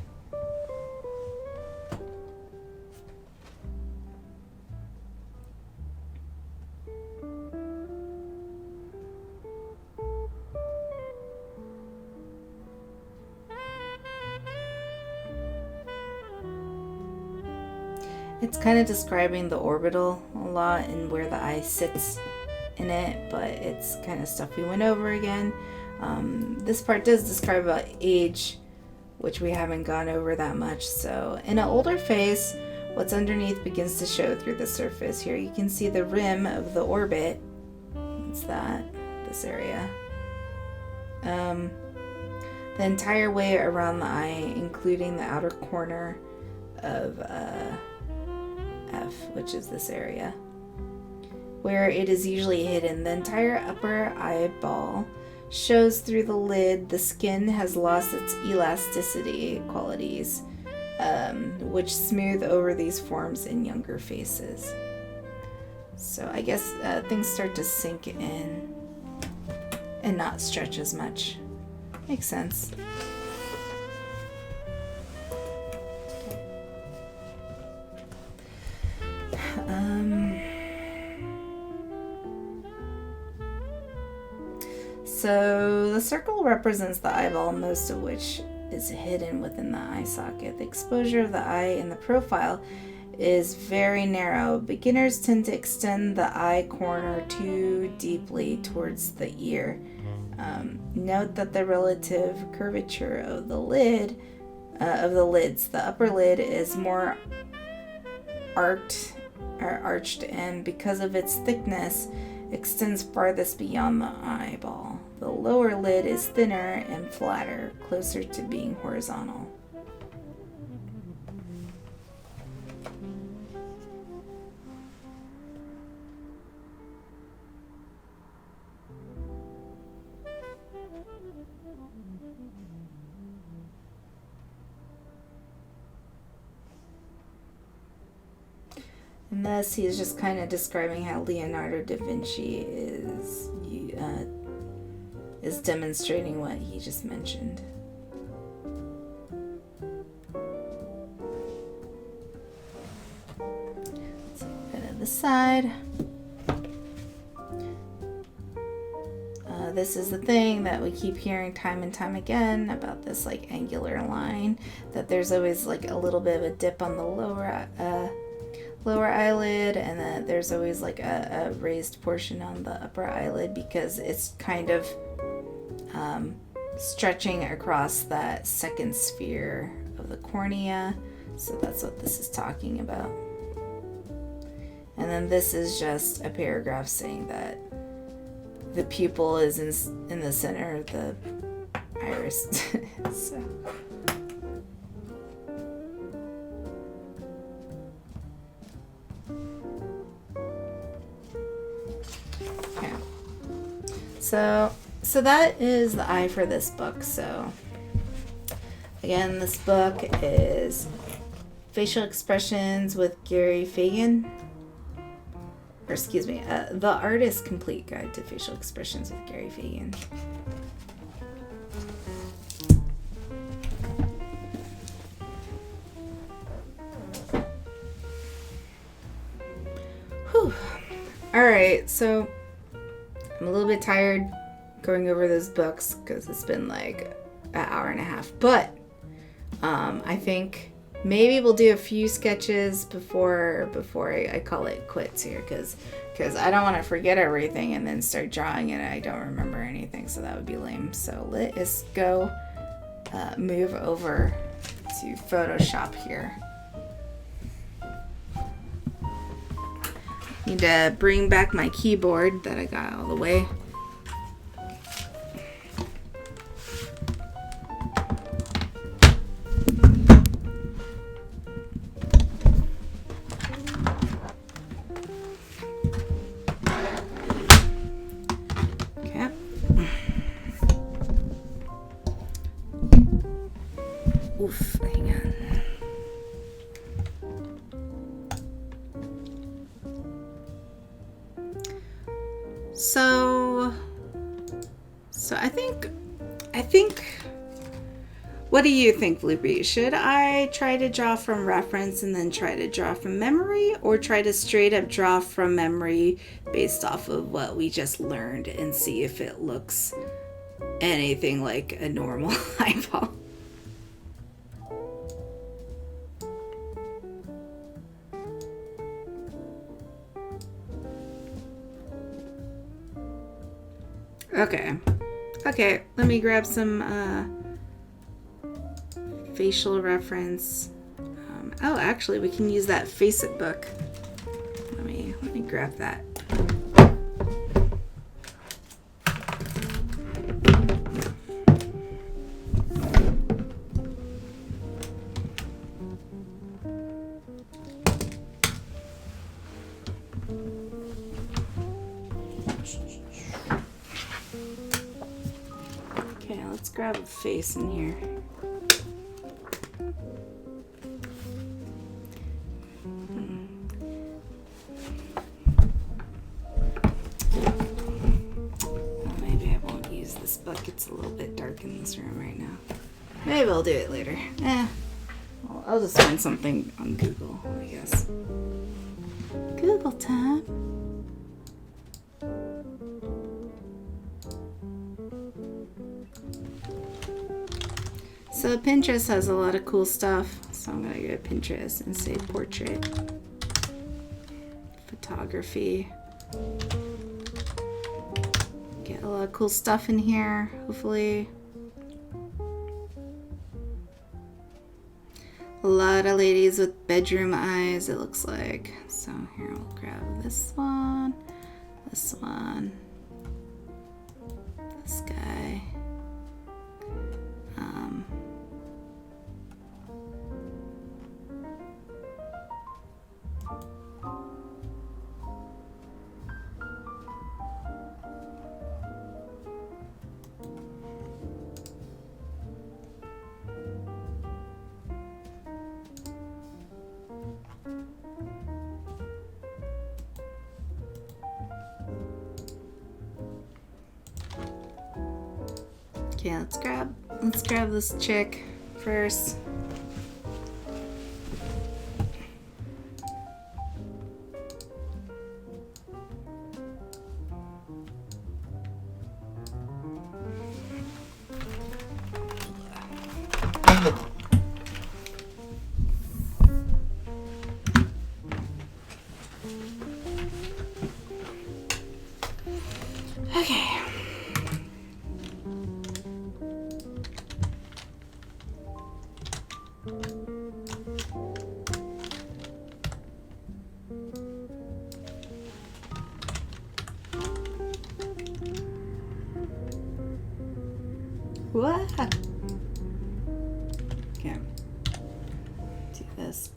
Speaker 1: It's kind of describing the orbital a lot and where the eye sits in it, but it's kind of stuff we went over again. This part does describe about age, which we haven't gone over that much. So in an older face, what's underneath begins to show through the surface. Here you can see the rim of the orbit. It's this area. The entire way around the eye, including the outer corner of F, which is this area, where it is usually hidden. The entire upper eyeball shows through the lid. The skin has lost its elasticity qualities, which smooth over these forms in younger faces. So I guess things start to sink in and not stretch as much. Makes sense. So the circle represents the eyeball, most of which is hidden within the eye socket. The exposure of the eye in the profile is very narrow. Beginners tend to extend the eye corner too deeply towards the ear. Note that the relative curvature of the lids, the upper lid is more arched, and because of its thickness, extends farthest beyond the eyeball. The lower lid is thinner and flatter, closer to being horizontal. And thus, he is just kind of describing how Leonardo da Vinci is demonstrating what he just mentioned. So put it to the side. This is the thing that we keep hearing time and time again about this like angular line, that there's always like a little bit of a dip on the lower eyelid, and then there's always like a raised portion on the upper eyelid because it's kind of stretching across that second sphere of the cornea. So that's what this is talking about. And then this is just a paragraph saying that the pupil is in the center of the iris. So. So that is the eye for this book. So again, this book is Facial Expressions with Gary Faigin. Or excuse me, The Artist's Complete Guide to Facial Expressions with Gary Faigin. Whew. Alright, so I'm a little bit tired going over those books because it's been like an hour and a half. But I think maybe we'll do a few sketches before I call it quits here, because I don't want to forget everything and then start drawing and I don't remember anything, so that would be lame. So let us go move over to Photoshop here. Need to bring back my keyboard that I got all the way. Oof, hang on. So I think What do you think, Loopy? Should I try to draw from reference and then try to draw from memory, or try to straight up draw from memory based off of what we just learned and see if it looks anything like a normal eyeball? Okay, let me grab some facial reference. Oh, actually, we can use that Face It book. Let me grab that. Okay, let's grab a face in here. It's a little bit dark in this room right now. Maybe I'll do it later. Well, I'll just find something on Google, I guess. Google time. So Pinterest has a lot of cool stuff. So I'm gonna go to Pinterest and say portrait, photography. Get a lot of cool stuff in here, hopefully. A lot of ladies with bedroom eyes, it looks like. So here, we'll grab this one, this guy. Okay, let's grab this chick first. Okay. What? Okay. Do this.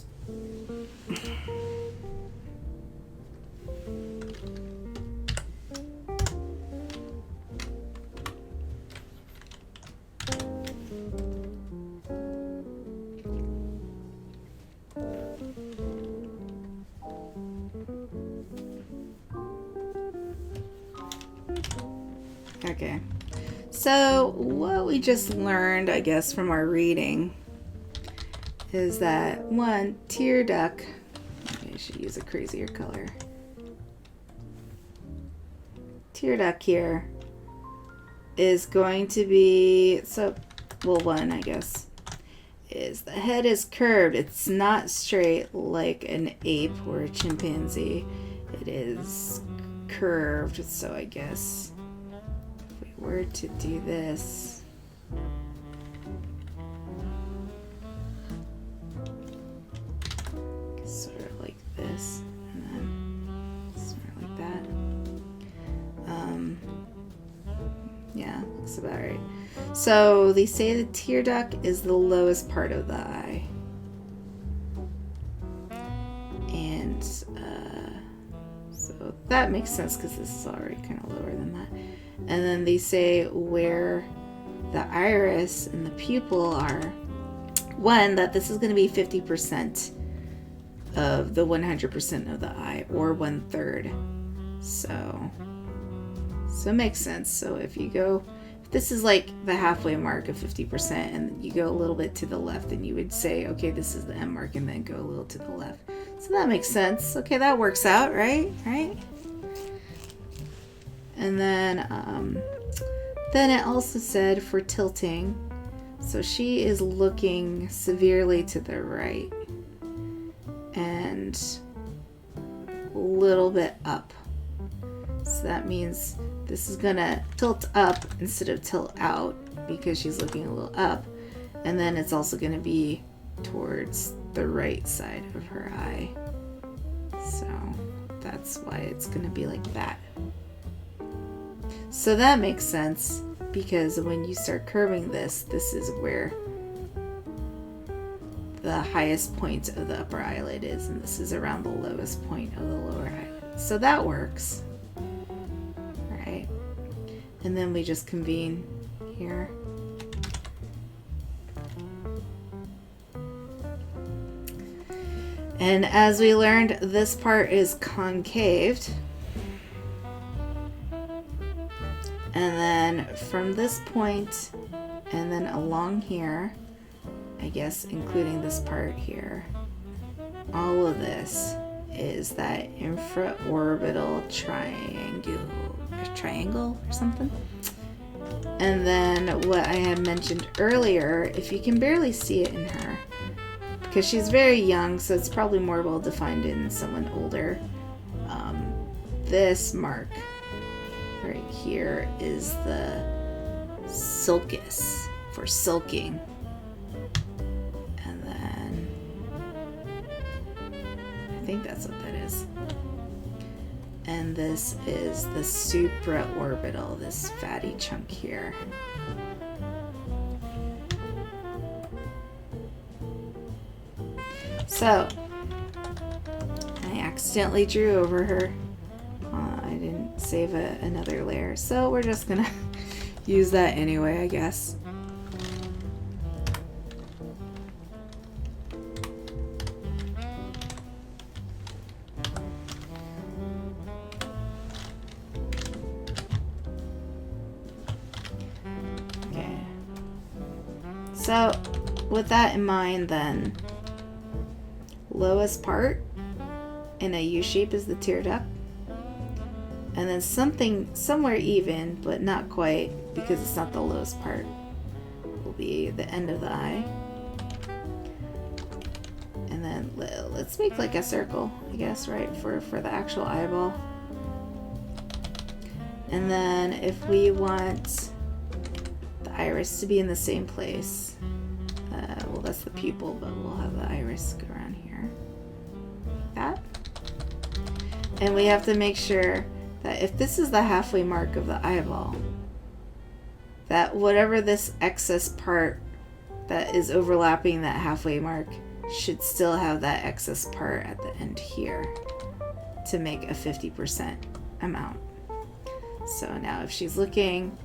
Speaker 1: Okay. So what we just learned, I guess, from our reading is that one, tear duck, maybe I should use a crazier color. Tear duck here is going to be, one, I guess, is the head is curved. It's not straight like an ape or a chimpanzee. It is curved, so I guess were to do this, sort of like this, and then sort of like that. Yeah, looks about right. So they say the tear duct is the lowest part of the eye, and so that makes sense because this is already kind of lower than that. And then they say where the iris and the pupil are, one, that this is going to be 50% of the 100% of the eye, or 1/3. So it makes sense. So if you go this is like the halfway mark of 50%, and you go a little bit to the left, and you would say, okay, this is the end mark, and then go a little to the left. So that makes sense. Okay, that works out, right? Right? And then it also said for tilting, so she is looking severely to the right and a little bit up. So that means this is gonna tilt up instead of tilt out because she's looking a little up. And then it's also gonna be towards the right side of her eye. So that's why it's gonna be like that. So that makes sense because when you start curving this is where the highest point of the upper eyelid is, and this is around the lowest point of the lower eyelid. So that works. Right? And then we just convene here. And as we learned, this part is concaved. And then from this point and then along here, I guess including this part here, all of this is that infraorbital triangle or something. And then what I had mentioned earlier, if you can barely see it in her, because she's very young, so it's probably more well defined in someone older, this mark right here is the sulcus for sulking. And then I think that's what that is. And this is the supraorbital, this fatty chunk here. So I accidentally drew over her. I didn't save another layer, so we're just gonna use that anyway, I guess. Okay. So with that in mind, then lowest part in a U shape is the tear duct. And then something somewhere even, but not quite, because it's not the lowest part, will be the end of the eye. And then let's make like a circle, I guess, right, for the actual eyeball. And then if we want the iris to be in the same place, well, that's the pupil, but we'll have the iris go around here, like that. And we have to make sure that if this is the halfway mark of the eyeball, that whatever this excess part that is overlapping that halfway mark should still have that excess part at the end here to make a 50% amount. So now if she's looking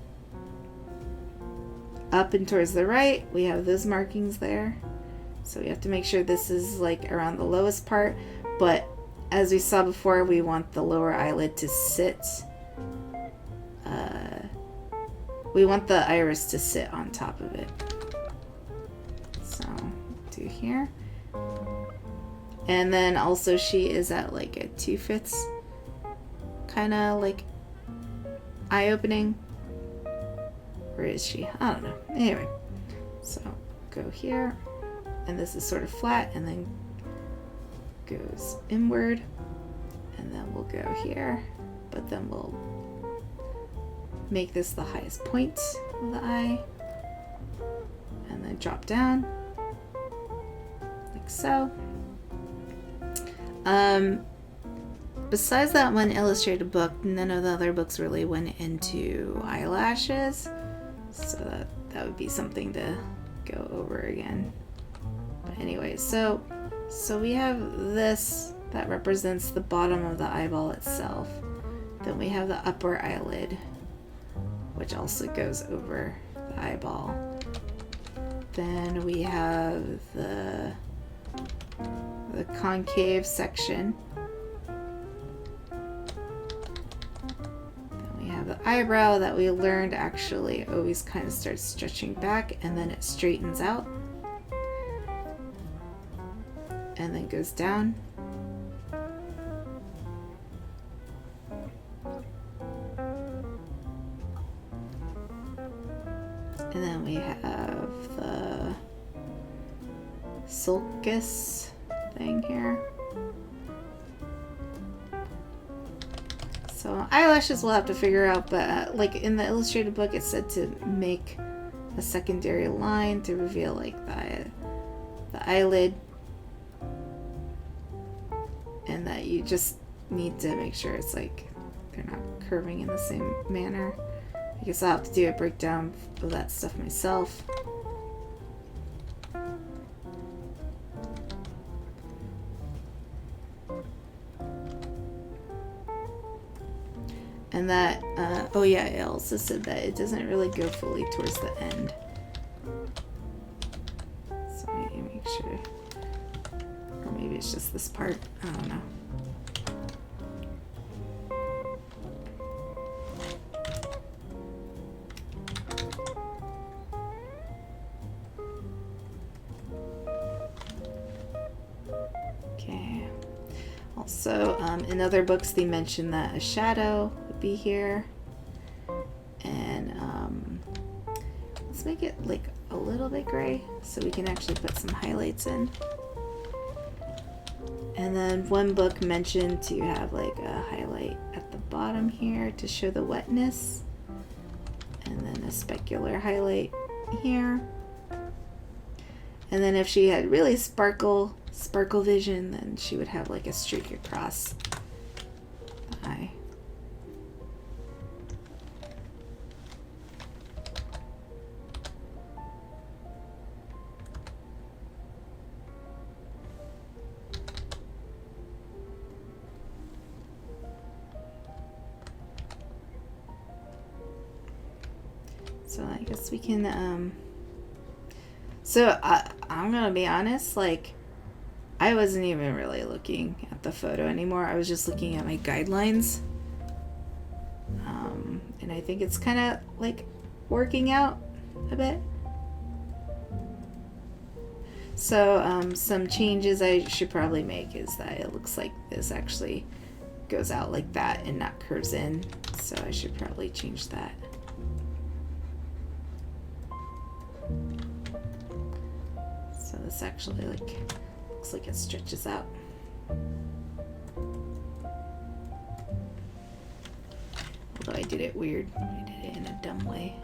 Speaker 1: up and towards the right, we have those markings there. So we have to make sure this is like around the lowest part, but as we saw before, we want the lower eyelid to sit. We want the iris to sit on top of it. So, do here. And then also she is at like a 2/5 kind of like eye opening. Where is she? I don't know. Anyway, so go here. And this is sort of flat and then goes inward, and then we'll go here, but then we'll make this the highest point of the eye, and then drop down like so. Besides that one illustrated book, none of the other books really went into eyelashes, so that would be something to go over again. But anyway, so we have this that represents the bottom of the eyeball itself. Then we have the upper eyelid, which also goes over the eyeball. Then we have the concave section. Then we have the eyebrow that we learned actually always kind of starts stretching back and then it straightens out and then goes down. And then we have the sulcus thing here. So eyelashes we'll have to figure out, but like in the illustrated book it said to make a secondary line to reveal like the eyelid, and that you just need to make sure it's like they're not curving in the same manner. I guess I'll have to do a breakdown of that stuff myself. And that, oh yeah, it also said that it doesn't really go fully towards the end. So maybe make sure, or maybe it's just this part, I don't know. Okay. Also, in other books they mention that a shadow would be here, and let's make it like a little bit gray so we can actually put some highlights in. And then one book mentioned to have like a highlight at the bottom here to show the wetness, and then a specular highlight here. And then if she had really sparkle vision, then she would have like a streak across the eye. So I guess we can, so I'm gonna be honest, like, I wasn't even really looking at the photo anymore. I was just looking at my guidelines. And I think it's kind of like working out a bit. So some changes I should probably make is that it looks like this actually goes out like that and not curves in. So I should probably change that. So this actually like looks like it stretches out. Although I did it weird. I did it in a dumb way.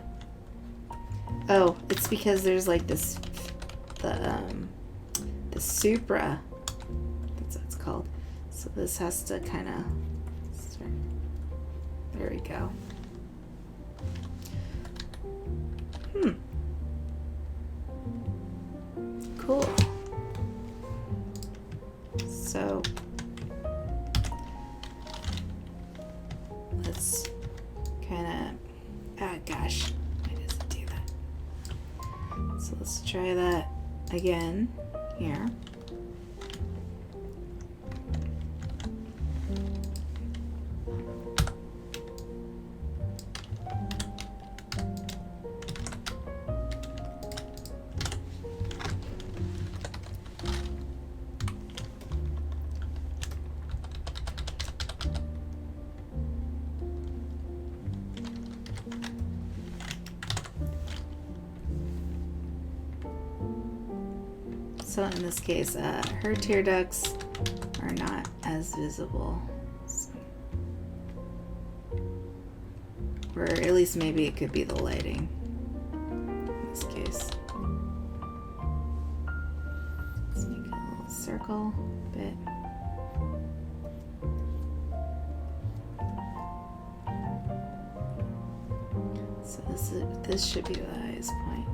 Speaker 1: Oh, it's because there's like this, the supra. That's what it's called. So this has to kind of start. There we go. Cool. So let's kind of, gosh, why does it do that? So let's try that again here. So in this case, her tear ducts are not as visible. So, or at least maybe it could be the lighting in this case. Let's make a little circle bit. So this should be the highest point.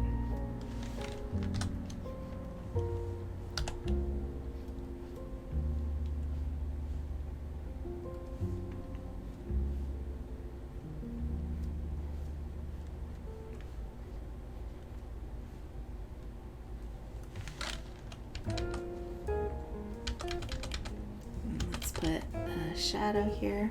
Speaker 1: Shadow here.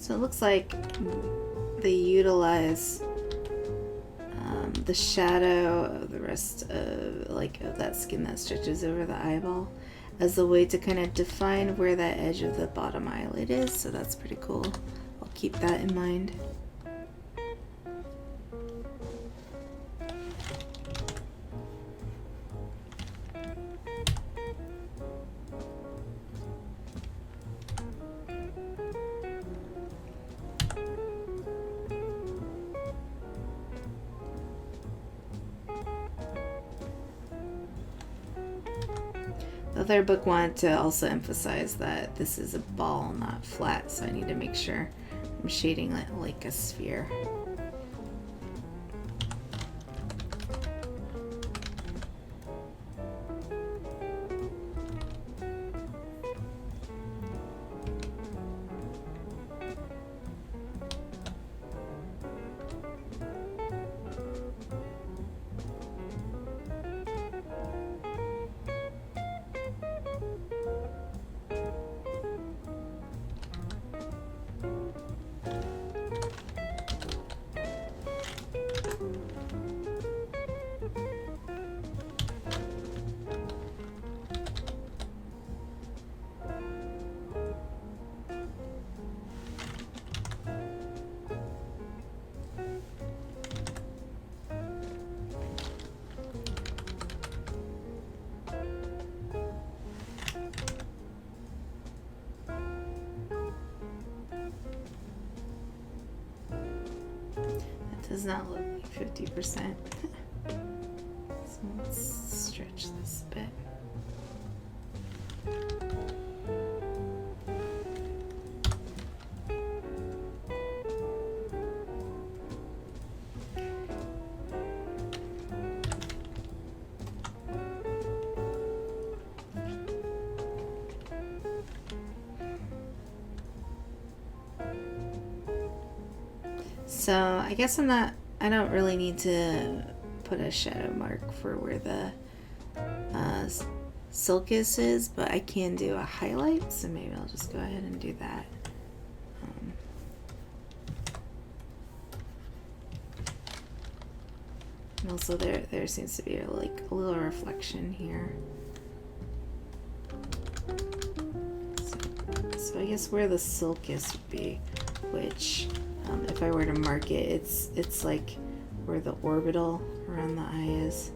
Speaker 1: So it looks like they utilize the shadow of the rest of that skin that stretches over the eyeball as a way to kind of define where that edge of the bottom eyelid is. So that's pretty cool. I'll keep that in mind. The other book wanted to also emphasize that this is a ball, not flat, so I need to make sure I'm shading it like a sphere. Does not look like 50%. So let's stretch this a bit. So I guess I don't really need to put a shadow mark for where the sulcus is, but I can do a highlight, so maybe I'll just go ahead and do that. And also there seems to be like a little reflection here. So I guess where the sulcus would be, which if I were to mark it, it's like where the orbital around the eye is.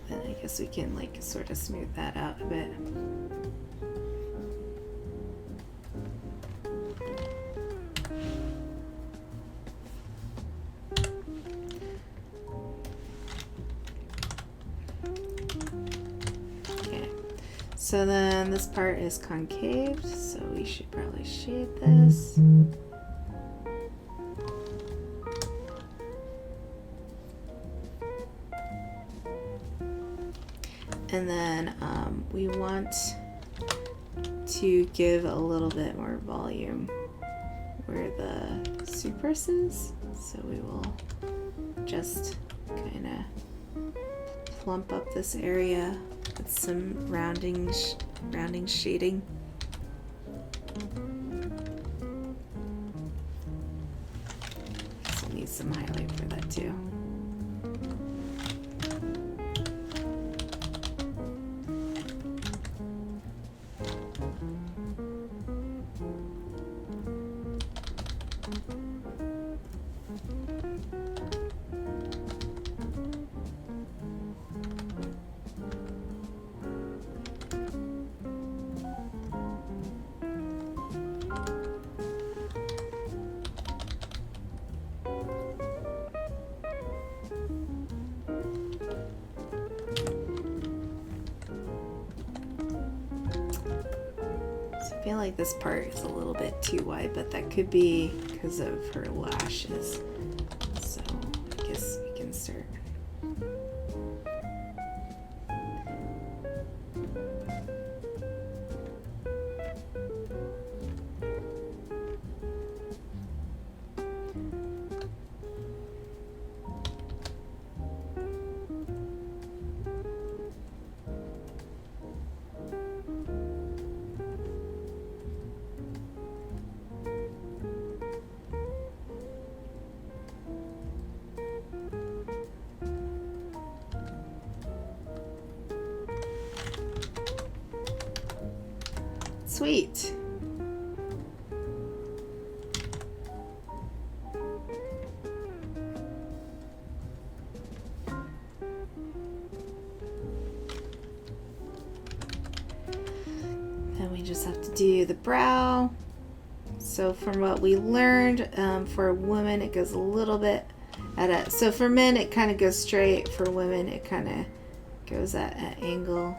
Speaker 1: Then I guess we can like sort of smooth that out a bit. So then this part is concaved, so we should probably shade this. And then we want to give a little bit more volume where the supers is. So we will just kind of plump up this area with some rounding shading. So need some highlight for that too. I feel like this part is a little bit too wide, but that could be because of her lashes. So I guess we can start. Sweet. Then we just have to do the brow. So from what we learned, for a woman it goes a little bit so for men it kind of goes straight. For women it kind of goes at an angle.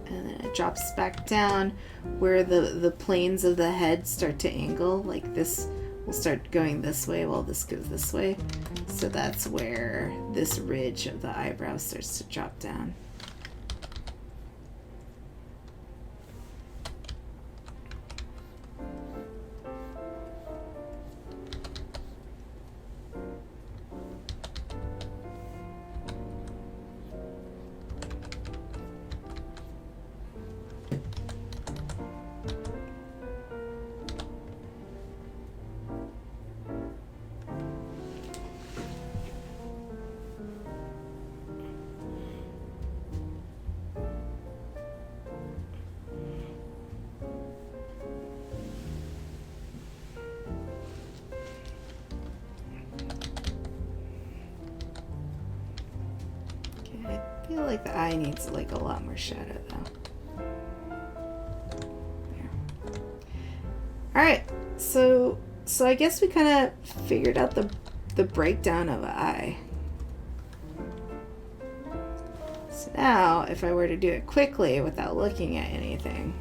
Speaker 1: And then it drops back down where the planes of the head start to angle. Like this will start going this way while this goes this way. So that's where this ridge of the eyebrow starts to drop down. I feel like the eye needs like a lot more shadow though. There. All right, so I guess we kind of figured out the breakdown of an eye. So now, if I were to do it quickly without looking at anything.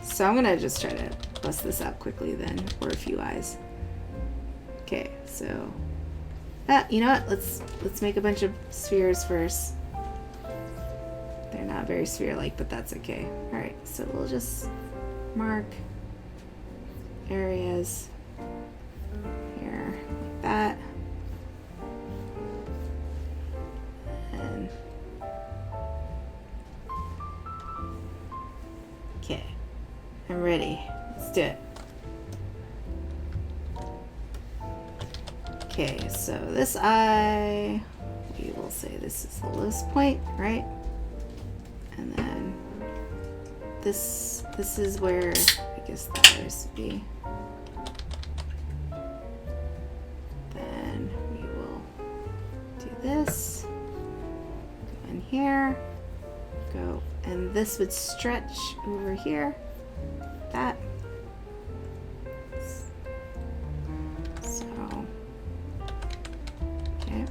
Speaker 1: So I'm gonna just try to bust this out quickly then, or a few eyes. Okay, so you know what? Let's make a bunch of spheres first. They're not very sphere-like, but that's okay. All right, so we'll just mark areas here like that. And okay. I'm ready. Let's do it. Okay, so this eye, we will say this is the lowest point, right? And then this is where I guess the others would be. Then we will do this. Go in here. Go, and this would stretch over here. That. So, okay.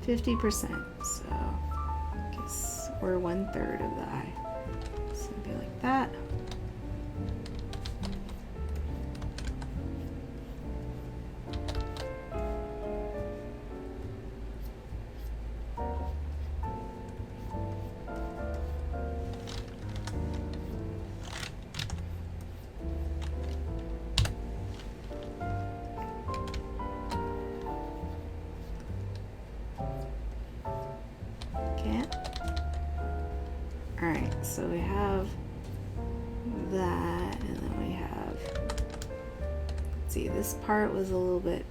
Speaker 1: 50%. So, I guess we're 1/3 of the eye. So it'd be like that. Alright, so we have that, and then we have, let's see, this part was a little bit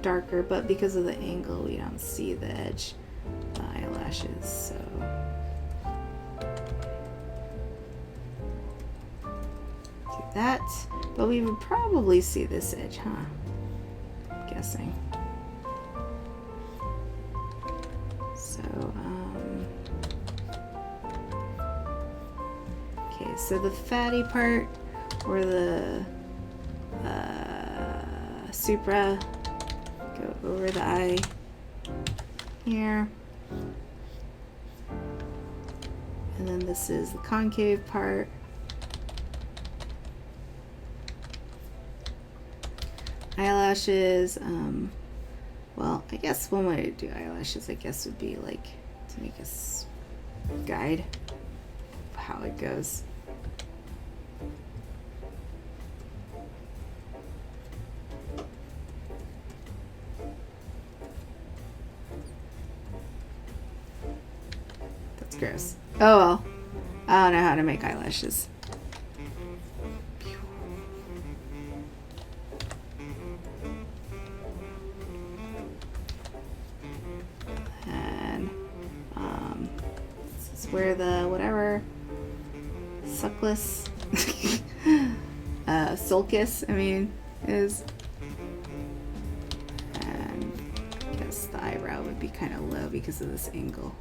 Speaker 1: darker, but because of the angle, we don't see the edge of the eyelashes, so. Do that, but we would probably see this edge, huh? I'm guessing. So, okay, so the fatty part, or the supra, go over the eye here. And then this is the concave part. Eyelashes, well, I guess one way to do eyelashes, I guess, would be like to make us guide how it goes. Oh well. I don't know how to make eyelashes. And this is where the whatever suckless sulcus, I mean, is. And I guess the eyebrow would be kind of low because of this angle.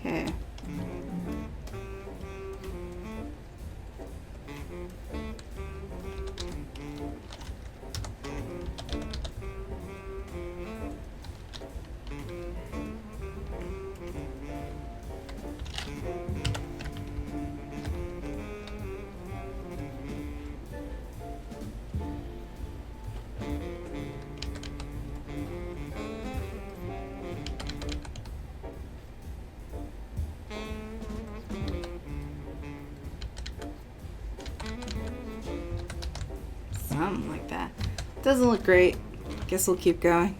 Speaker 1: Okay. Something like that. Doesn't look great. Guess we'll keep going.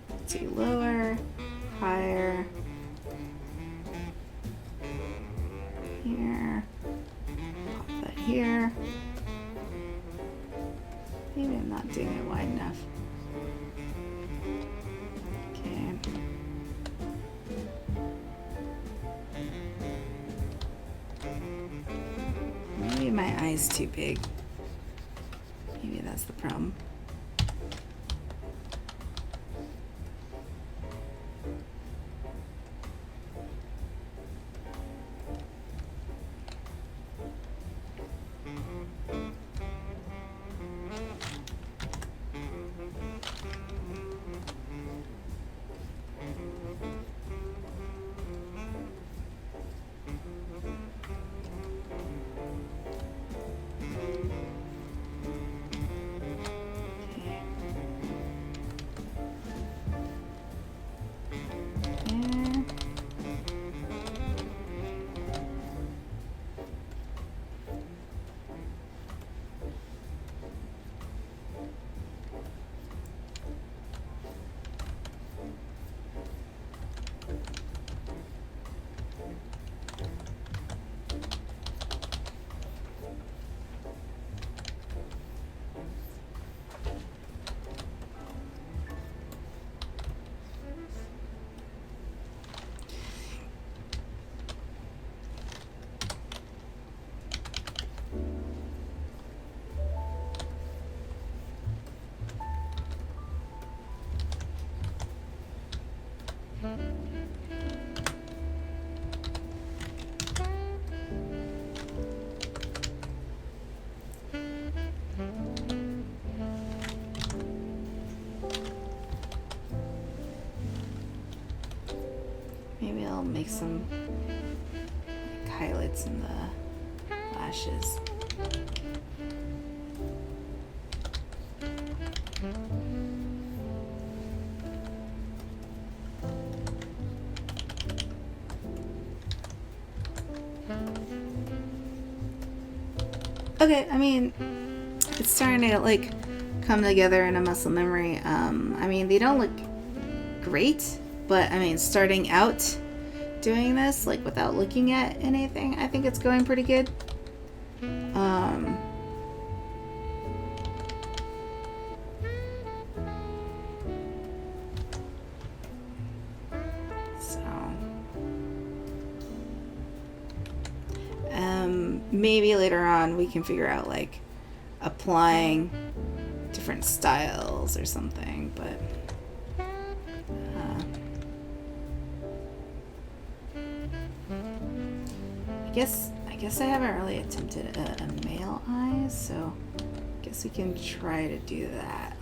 Speaker 1: Let's see, lower, higher, here, pop that here. Maybe I'm not doing it wide enough. Okay. Maybe my eye's too big. Maybe that's the problem. Maybe I'll make some like, highlights in the lashes. Okay, I mean, it's starting to like come together in a muscle memory. I mean, they don't look great, but I mean, starting out doing this, like without looking at anything, I think it's going pretty good. Maybe later on we can figure out like applying different styles or something, but I guess I haven't really attempted a male eye, so I guess we can try to do that.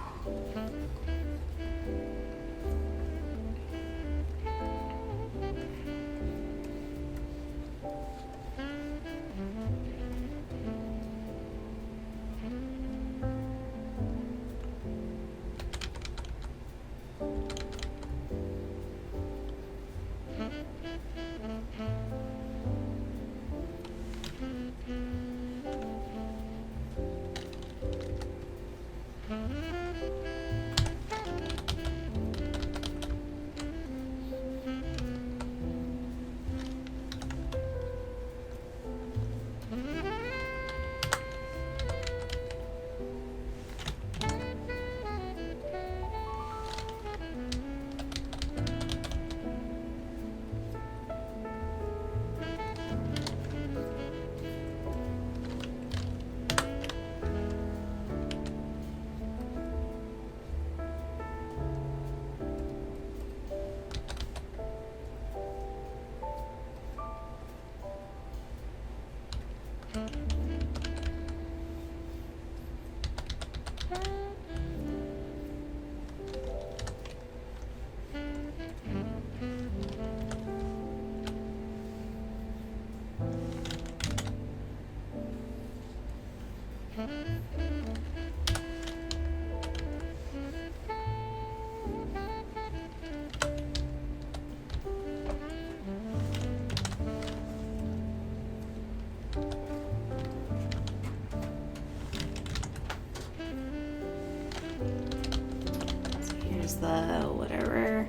Speaker 1: use the whatever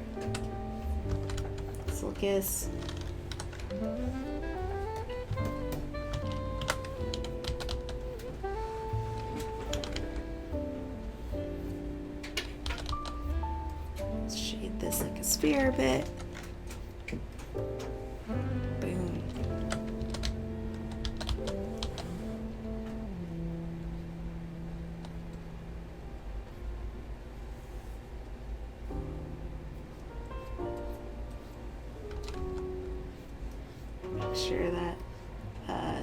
Speaker 1: Silkus. Shade this like a sphere a bit. Boom. Make sure that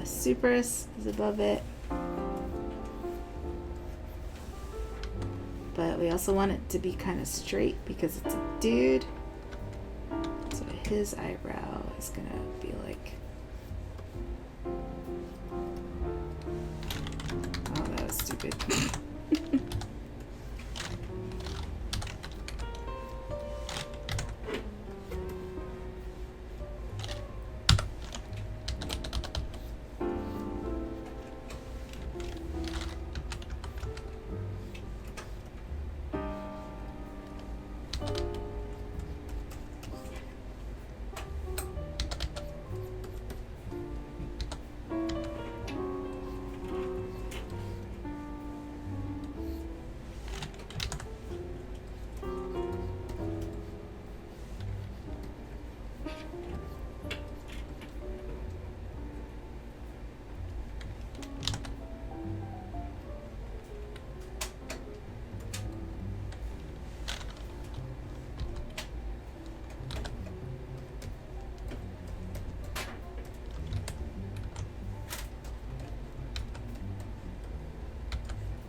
Speaker 1: Supras is above it. But we also want it to be kind of straight because it's a dude. So his eyebrow is gonna be like, oh, that was stupid.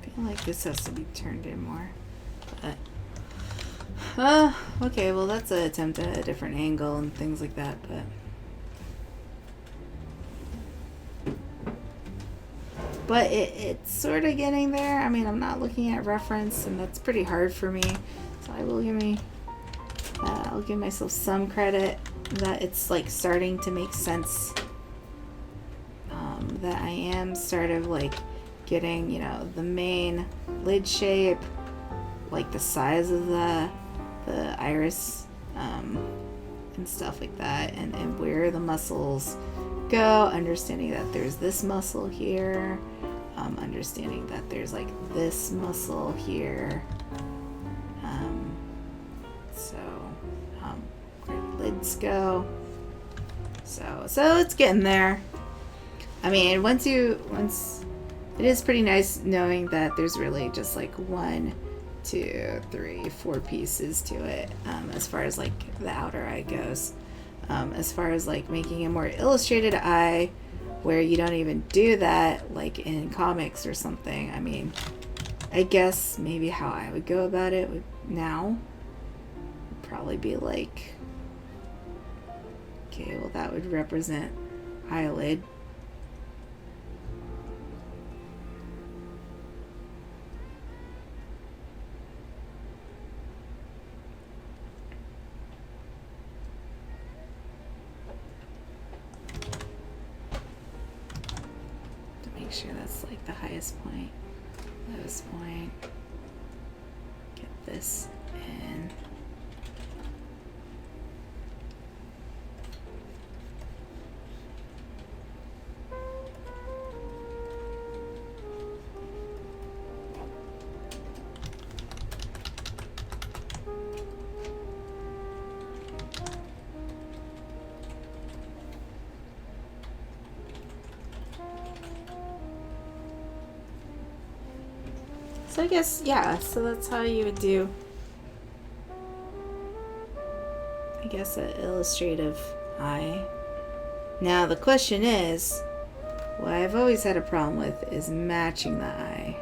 Speaker 1: I feel like this has to be turned in more. But okay, well that's an attempt at a different angle and things like that, but it's sort of getting there. I mean, I'm not looking at reference, and that's pretty hard for me, so I'll give myself some credit that it's like starting to make sense, that I am sort of like getting, you know, the main lid shape, like the size of the iris, and stuff like that, and where the muscles go, understanding that there's this muscle here, understanding that there's like this muscle here, where the lids go, so it's getting there. I mean, once it is pretty nice knowing that there's really just like 1, 2, 3, 4 pieces to it, as far as like the outer eye goes. As far as like making a more illustrated eye where you don't even do that like in comics or something, I mean, I guess maybe how I would go about it would probably be like, okay, well that would represent eyelid. Sure that's like the highest point, lowest point. Get this in. So I guess, yeah, so that's how you would do, I guess, an illustrative eye. Now the question is, what I've always had a problem with is matching the eye.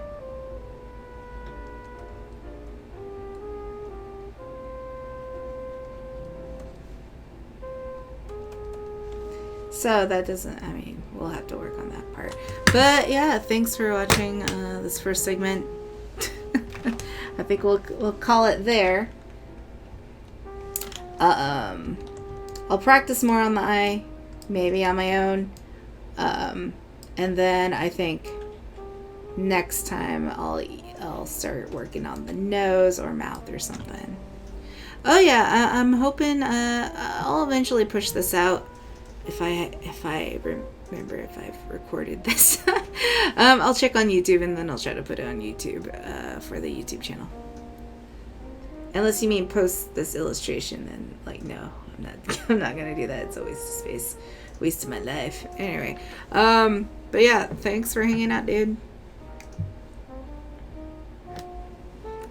Speaker 1: So that doesn't, I mean, we'll have to work on that part. But yeah, thanks for watching this first segment. I think we'll call it there. I'll practice more on the eye, maybe on my own. And then I think next time I'll start working on the nose or mouth or something. Oh yeah, I'm hoping I'll eventually push this out if I remember if I've recorded this. I'll check on YouTube and then I'll try to put it on YouTube for the YouTube channel. Unless you mean post this illustration, then like no, I'm not. I'm not gonna do that. It's a waste of space, waste of my life. Anyway, but yeah, thanks for hanging out, dude.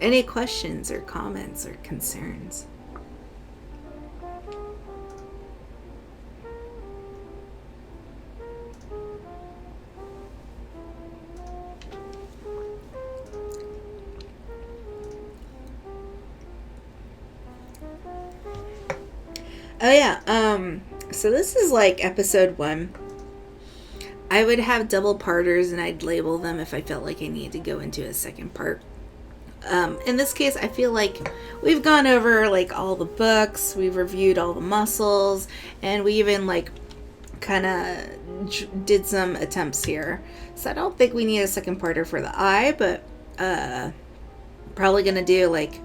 Speaker 1: Any questions or comments or concerns? Oh yeah, so this is like episode 1. I would have double parters and I'd label them if I felt like I needed to go into a second part. In this case, I feel like we've gone over like all the books, we've reviewed all the muscles, and we even like kind of did some attempts here. So I don't think we need a second parter for the eye, but probably gonna do like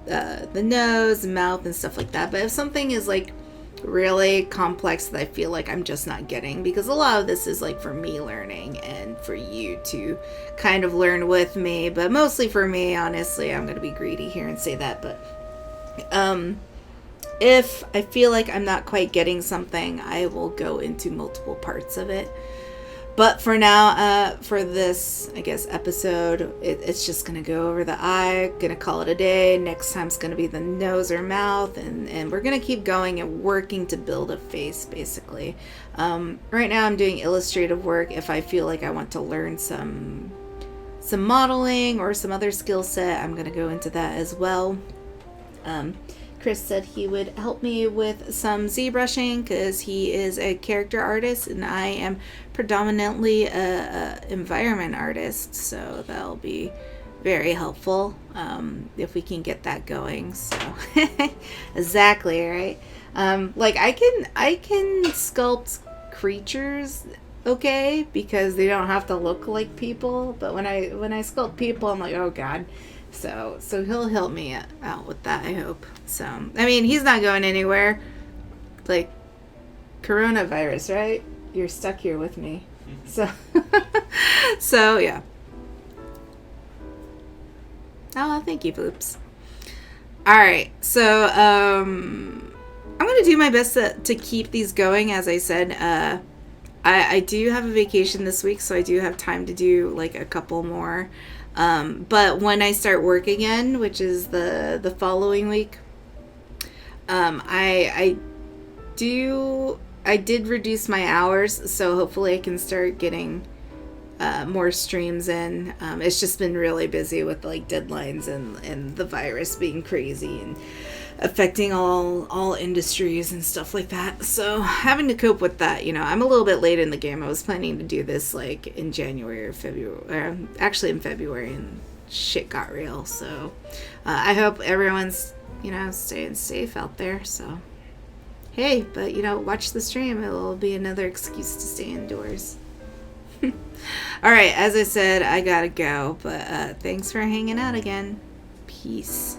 Speaker 1: the nose, mouth, and stuff like that. But if something is like really complex that I feel like I'm just not getting, because a lot of this is like for me learning and for you to kind of learn with me, but mostly for me, honestly. I'm gonna be greedy here and say that, but if I feel like I'm not quite getting something, I will go into multiple parts of it. But for now, for this, I guess, episode, it's just going to go over the eye, going to call it a day. Next time's going to be the nose or mouth, and we're going to keep going and working to build a face, basically. Right now I'm doing illustrative work. If I feel like I want to learn some modeling or some other skill set, I'm going to go into that as well. Chris said he would help me with some ZBrushing because he is a character artist and I am predominantly a environment artist, so that'll be very helpful if we can get that going. So exactly, right? Like I can sculpt creatures okay because they don't have to look like people, but when I sculpt people, I'm like, oh god. So he'll help me out with that, I hope. So, I mean, he's not going anywhere. Like, coronavirus, right? You're stuck here with me. So, so yeah. Oh, thank you, Bloops. Alright, so, I'm going to do my best to keep these going, as I said. I do have a vacation this week, so I do have time to do, like, a couple more. But when I start work again, which is the following week, I did reduce my hours, so hopefully I can start getting more streams in. It's just been really busy with like deadlines and the virus being crazy and affecting all industries and stuff like that. So having to cope with that, I'm a little bit late in the game. I was planning to do this like in January or February, actually in February, and shit got real. So I hope everyone's, staying safe out there. So, hey, but watch the stream. It'll be another excuse to stay indoors. All right, as I said, I gotta go, but thanks for hanging out again. Peace.